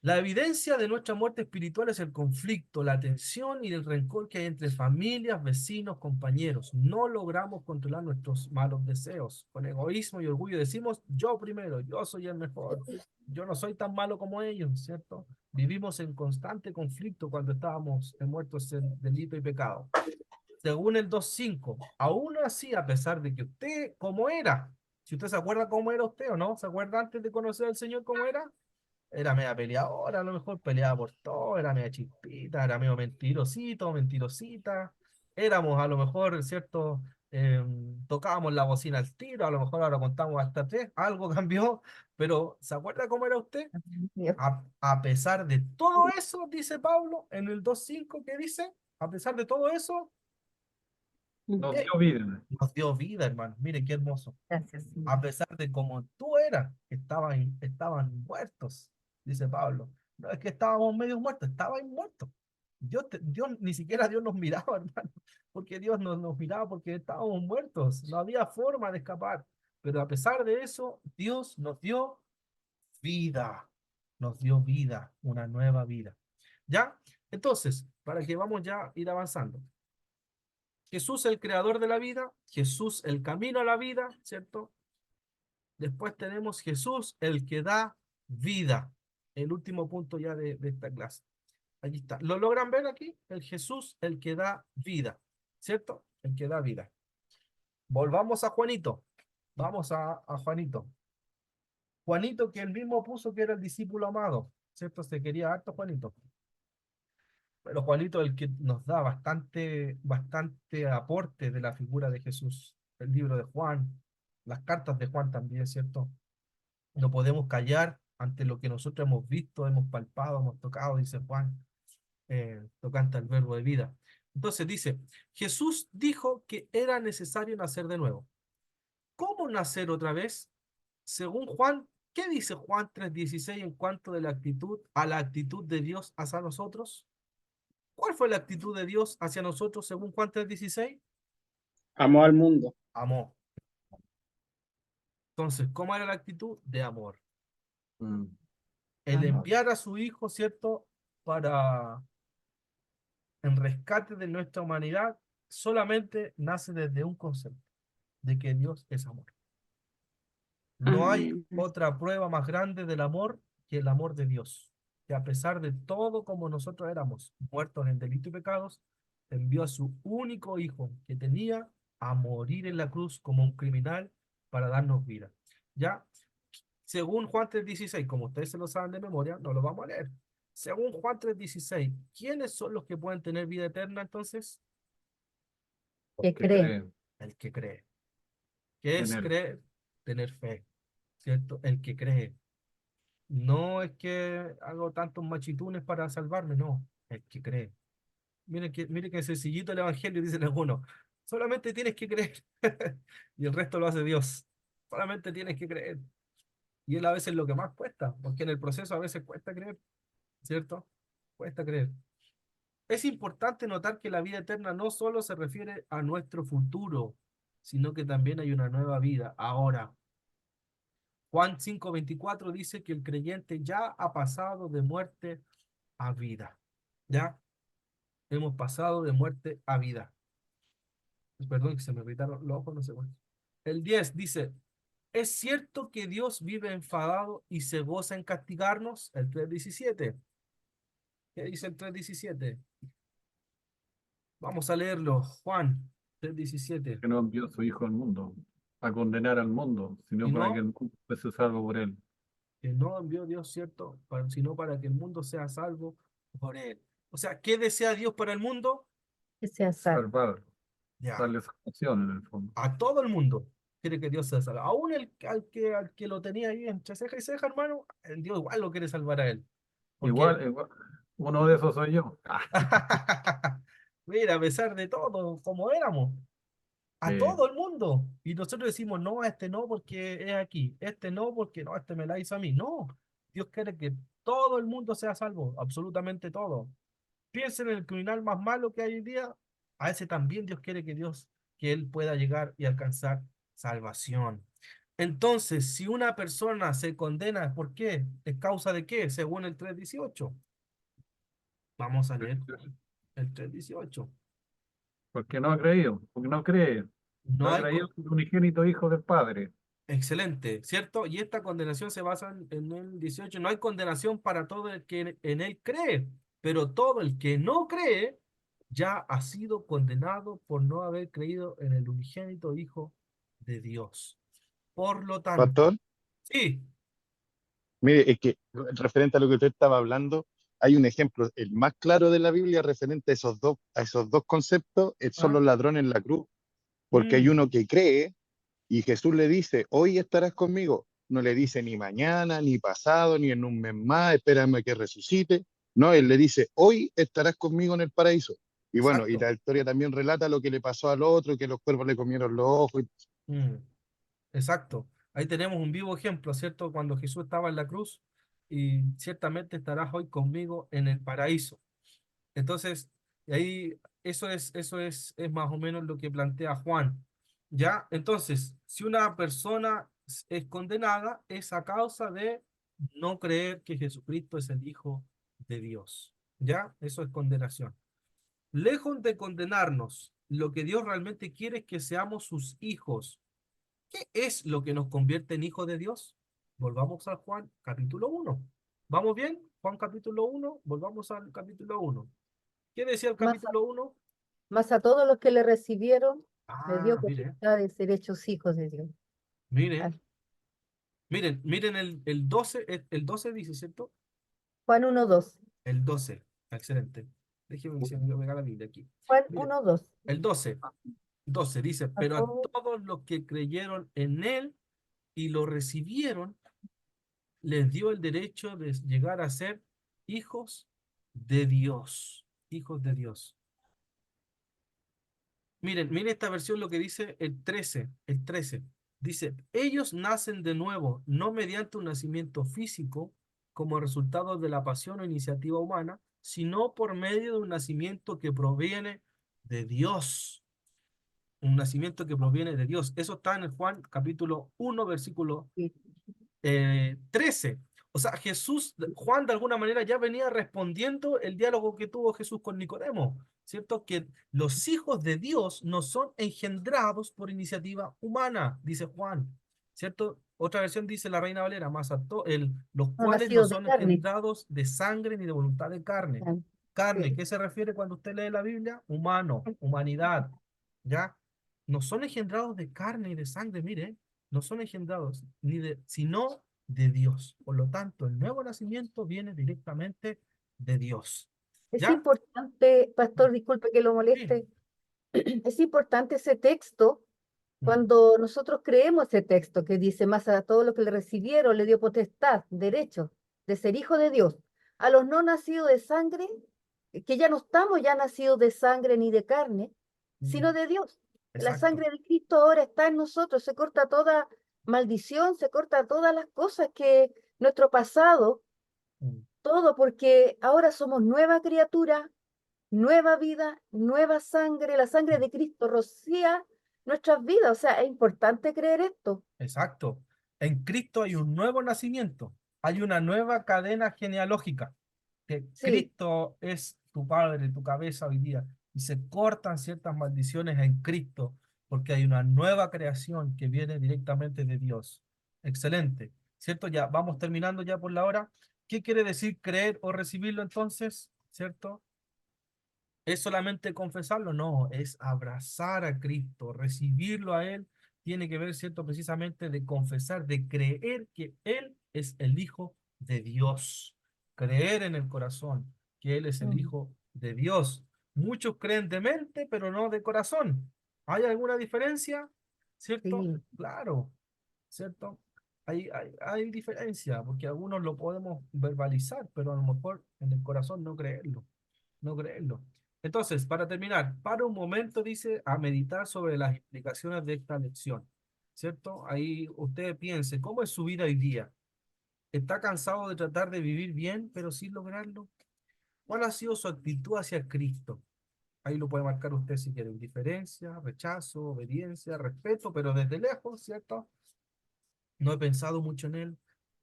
Speaker 1: La evidencia de nuestra muerte espiritual es el conflicto, la tensión y el rencor que hay entre familias, vecinos, compañeros. No logramos controlar nuestros malos deseos. Con egoísmo y orgullo decimos, yo primero, yo soy el mejor, yo no soy tan malo como ellos, ¿cierto? Vivimos en constante conflicto cuando estábamos muertos en delito y pecado. Según el 2.5, aún así, a pesar de que usted, ¿cómo era? Si usted se acuerda cómo era usted o no, ¿se acuerda antes de conocer al Señor cómo era? Era media peleadora, a lo mejor peleaba por todo, era media chispita, era medio mentirosito, mentirosita. Éramos a lo mejor, ¿cierto? Tocábamos la bocina al tiro, a lo mejor ahora contamos hasta 3, algo cambió, pero ¿se acuerda cómo era usted? A pesar de todo eso, dice Pablo en el 2.5, ¿qué dice? A pesar de todo eso,
Speaker 3: Nos dio vida.
Speaker 1: nos dio vida, hermano. Mire qué hermoso.
Speaker 2: Gracias.
Speaker 1: A pesar de como tú eras, estaban muertos, dice Pablo. No es que estábamos medio muertos, estaban muertos. Dios, ni siquiera Dios nos miraba, hermano, porque Dios nos miraba porque estábamos muertos, no había forma de escapar. Pero a pesar de eso, Dios vida, nos dio vida, una nueva vida. ¿Ya? Entonces, para que vamos ya a ir avanzando. Jesús el creador de la vida, Jesús el camino a la vida, ¿cierto? Después tenemos Jesús el que da vida. El último punto ya de esta clase. Allí está. ¿Lo logran ver aquí? El Jesús el que da vida, ¿cierto? El que da vida. Volvamos a Juanito. Vamos a Juanito. Juanito que él mismo puso que era el discípulo amado, ¿cierto? Se quería harto Juanito. Pero Juanito es el que nos da bastante aporte de la figura de Jesús. El libro de Juan, las cartas de Juan también, ¿cierto? No podemos callar ante lo que nosotros hemos visto, hemos palpado, hemos tocado, dice Juan, tocante al verbo de vida. Entonces dice, Jesús dijo que era necesario nacer de nuevo. ¿Cómo nacer otra vez? Según Juan, ¿qué dice Juan 3:16 en cuanto de a la actitud de Dios hacia nosotros? ¿Cuál fue la actitud de Dios hacia nosotros según Juan 3:16?
Speaker 7: Amó al mundo.
Speaker 1: Amó. Entonces, ¿cómo era la actitud? De amor. El
Speaker 2: Amor.
Speaker 1: enviar a su Hijo, ¿cierto? Para en rescate de nuestra humanidad, solamente nace desde un concepto, de que Dios es amor. No hay otra prueba más grande del amor que el amor de Dios, que a pesar de todo como nosotros éramos, muertos en delitos y pecados, envió a su único Hijo que tenía a morir en la cruz como un criminal para darnos vida. ¿Ya? Según Juan 3:16, como ustedes se lo saben de memoria, no lo vamos a leer. Según Juan 3:16, ¿quiénes son los que pueden tener vida eterna entonces?
Speaker 2: Que cree.
Speaker 1: El que cree. ¿Qué es
Speaker 3: Tener.
Speaker 1: creer? Tener fe, ¿cierto? El que cree. No es que hago tantos machitunes para salvarme, no. El que cree. Mire que sencillito el evangelio, dicen algunos. Solamente tienes que creer. Y el resto lo hace Dios. Solamente tienes que creer. Y él a veces lo que más cuesta, porque en el proceso a veces cuesta creer, ¿cierto? Cuesta creer. Es importante notar que la vida eterna no solo se refiere a nuestro futuro, sino que también hay una nueva vida ahora. Juan 5:24 dice que el creyente ya ha pasado de muerte a vida. ¿Ya? Hemos pasado de muerte a vida. Perdón, que se me irritaron los ojos, no sé cuánto. El 10 dice, ¿es cierto que Dios vive enfadado y se goza en castigarnos? El 3:17. ¿Qué dice el 3:17? Vamos a leerlo. Juan 3:17.
Speaker 3: Que no envió a su Hijo al mundo a condenar al mundo, sino
Speaker 1: ¿Y
Speaker 3: para
Speaker 1: no?
Speaker 3: que el mundo fuese salvo por él.
Speaker 1: Que no envió Dios, ¿cierto? Sino para que el mundo sea salvo por él. O sea, ¿qué desea Dios para el mundo?
Speaker 2: Que sea salvo.
Speaker 3: Salvar.
Speaker 1: Ya.
Speaker 3: darle salvación en el fondo.
Speaker 1: A todo el mundo quiere que Dios sea salvo. Aún al que lo tenía ahí entre ceja y ceja, hermano, el Dios igual lo quiere salvar a él. Porque,
Speaker 3: Igual, uno de esos soy yo.
Speaker 1: mira, a pesar de todo, como éramos, a
Speaker 3: Eh,
Speaker 1: todo el mundo. Y nosotros decimos, no, a este no porque es aquí, este no porque no, este me la hizo a mí. No, Dios quiere que todo el mundo sea salvo, absolutamente todo. Piensen en el criminal más malo que hay hoy día, a ese también Dios quiere que él pueda llegar y alcanzar salvación. Entonces, si una persona se condena, ¿por qué? ¿Es causa de qué? Según el 3:18. Vamos a leer el 3:18.
Speaker 3: porque no ha creído, porque no cree. No
Speaker 1: No
Speaker 3: ha
Speaker 1: hay,
Speaker 3: creído en el unigénito Hijo del Padre.
Speaker 1: excelente, ¿cierto? Y esta condenación se basa en el 18. No hay condenación para todo el que en él cree, pero todo el que no cree ya ha sido condenado por no haber creído en el unigénito Hijo de Dios. Por lo tanto,
Speaker 4: Pastor,
Speaker 1: sí,
Speaker 4: mire, es que referente a lo que usted estaba hablando, hay un ejemplo, el más claro de la Biblia referente a esos dos conceptos, son
Speaker 1: ah,
Speaker 4: los ladrones en la cruz, porque hay
Speaker 1: mm,
Speaker 4: uno que cree y Jesús le dice, hoy estarás conmigo. No le dice ni mañana, ni pasado, ni en un mes más, espérame que resucite. No, él le dice, hoy estarás conmigo en el paraíso. Y bueno, y
Speaker 1: exacto.
Speaker 4: la historia también relata lo que le pasó al otro, que los cuervos le comieron los ojos.
Speaker 1: mm. Exacto. Ahí tenemos un vivo ejemplo, ¿cierto? Cuando Jesús estaba en la cruz y ciertamente estarás hoy conmigo en el paraíso. Entonces, ahí es más o menos lo que plantea Juan. ¿Ya? Entonces, si una persona es condenada, es a causa de no creer que Jesucristo es el Hijo de Dios. ¿Ya? Eso es condenación. Lejos de condenarnos, lo que Dios realmente quiere es que seamos sus hijos. ¿Qué es lo que nos convierte en hijos de Dios? Volvamos a Juan capítulo 1. ¿Vamos bien? Juan capítulo 1, volvamos al capítulo 1. ¿Qué decía el
Speaker 2: Más
Speaker 1: capítulo 1?
Speaker 2: Mas a todos los que le recibieron, le dio
Speaker 1: Ah, mire,
Speaker 2: potestad de ser hechos hijos de Dios. Ah,
Speaker 1: miren, miren el 12, el 12 dice, ¿cierto?
Speaker 2: Juan 1:2.
Speaker 1: El 12, excelente. Déjeme que se me pega la Biblia aquí.
Speaker 2: Juan
Speaker 1: Miren,
Speaker 2: 1:2.
Speaker 1: el 12 dice,
Speaker 2: A
Speaker 1: pero a
Speaker 2: todos
Speaker 1: todos los que creyeron en él y lo recibieron, les dio el derecho de llegar a ser hijos de Dios. Hijos de Dios. Miren esta versión lo que dice el 13. El 13 dice, ellos nacen de nuevo, no mediante un nacimiento físico como resultado de la pasión o iniciativa humana, sino por medio de un nacimiento que proviene de Dios. Un nacimiento que proviene de Dios. Eso está en el Juan capítulo 1, versículo
Speaker 2: sí.
Speaker 1: 13. O sea, Juan de alguna manera ya venía respondiendo el diálogo que tuvo Jesús con Nicodemo, ¿cierto? Que los hijos de Dios no son engendrados por iniciativa humana, dice Juan, ¿cierto? Otra versión dice la Reina Valera, los
Speaker 2: No
Speaker 1: cuales no
Speaker 2: nacidos de
Speaker 1: son
Speaker 2: carne.
Speaker 1: engendrados de sangre ni de voluntad de carne. Carne,
Speaker 2: Sí.
Speaker 1: ¿qué se refiere cuando usted lee la Biblia? Humano, humanidad, ¿ya? No son engendrados de carne y de sangre, mire, no son engendrados sino de Dios. Por lo tanto, el nuevo nacimiento viene directamente de Dios.
Speaker 2: Es
Speaker 1: ¿Ya?
Speaker 2: importante, pastor, disculpe que lo
Speaker 1: Sí.
Speaker 2: moleste, es importante ese texto
Speaker 1: Mm,
Speaker 2: cuando nosotros creemos ese texto que dice, más a todos los que le recibieron, le dio potestad, derecho de ser hijo de Dios. A los no nacidos de sangre, que ya no estamos ya nacidos de sangre ni de carne, sino
Speaker 1: mm,
Speaker 2: de Dios. La
Speaker 1: exacto.
Speaker 2: sangre de Cristo ahora está en nosotros, se corta toda maldición, se corta todas las cosas que nuestro pasado,
Speaker 1: Mm,
Speaker 2: todo, porque ahora somos nueva criatura, nueva vida, nueva sangre, la sangre
Speaker 1: mm,
Speaker 2: de Cristo rocía nuestras vidas. O sea, es importante creer esto.
Speaker 1: exacto. En Cristo hay un nuevo nacimiento. Hay una nueva cadena genealógica. Que
Speaker 2: Sí,
Speaker 1: Cristo es tu padre, tu cabeza hoy día. Y se cortan ciertas maldiciones en Cristo porque hay una nueva creación que viene directamente de Dios. Excelente. ¿Cierto? Ya vamos terminando ya por la hora. ¿Qué quiere decir creer o recibirlo entonces? ¿Cierto? ¿Es solamente confesarlo? No, es abrazar a Cristo, recibirlo a Él. Tiene que ver, ¿cierto? Precisamente de confesar, de creer que Él es el Hijo de Dios. Creer en el corazón que Él es el
Speaker 2: mm,
Speaker 1: Hijo de Dios. Muchos creen de mente, pero no de corazón. ¿Hay alguna diferencia? ¿Cierto?
Speaker 2: Sí.
Speaker 1: Claro, ¿cierto? Hay diferencia, porque algunos lo podemos verbalizar, pero a lo mejor en el corazón no creerlo, no creerlo. Entonces, para terminar, para un momento dice a meditar sobre las implicaciones de esta lección, ¿cierto? Ahí usted piense, ¿cómo es su vida hoy día? ¿Está cansado de tratar de vivir bien, pero sin lograrlo? ¿Cuál ha sido su actitud hacia Cristo? Ahí lo puede marcar usted si quiere, indiferencia, rechazo, obediencia, respeto, pero desde lejos, ¿cierto? No he pensado mucho en él.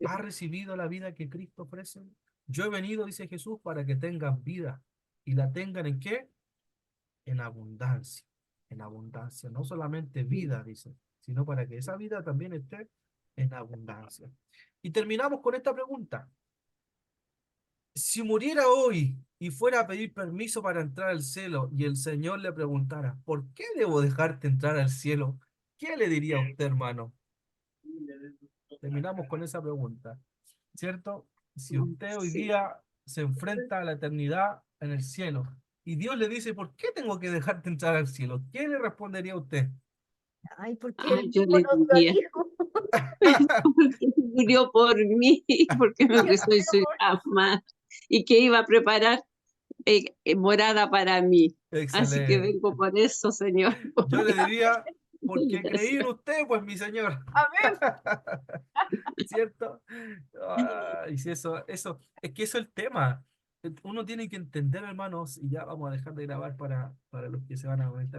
Speaker 1: ¿Ha recibido la vida que Cristo ofrece? Yo he venido, dice Jesús, para que tengan vida. ¿Y la tengan en qué? En abundancia. En abundancia. No solamente vida, dice, sino para que esa vida también esté en abundancia. Y terminamos con esta pregunta. Si muriera hoy y fuera a pedir permiso para entrar al cielo y el Señor le preguntara, ¿por qué debo dejarte entrar al cielo? ¿Qué le diría a usted, hermano? Terminamos con esa pregunta, ¿cierto? Si usted hoy
Speaker 6: Sí.
Speaker 1: día se enfrenta a la eternidad en el cielo y Dios le dice, ¿por qué tengo que dejarte entrar al cielo? ¿Qué le respondería a usted?
Speaker 2: Ay, porque
Speaker 6: Ah,
Speaker 2: él
Speaker 6: yo
Speaker 2: mismo
Speaker 6: le
Speaker 2: nos lo
Speaker 6: diría,
Speaker 2: dijo.
Speaker 6: porque murió por mí, porque me ofreció su hija amada y que iba a preparar morada para mí. Así que
Speaker 1: Excelente.
Speaker 6: vengo por eso, Señor.
Speaker 1: Yo le diría, porque creí en
Speaker 6: Gracias.
Speaker 1: usted, pues mi señor.
Speaker 2: Amén.
Speaker 1: ¿Cierto? Ay, sí, es que eso es el tema. Uno tiene que entender, hermanos, y ya vamos a dejar de grabar para los que se van a conectar.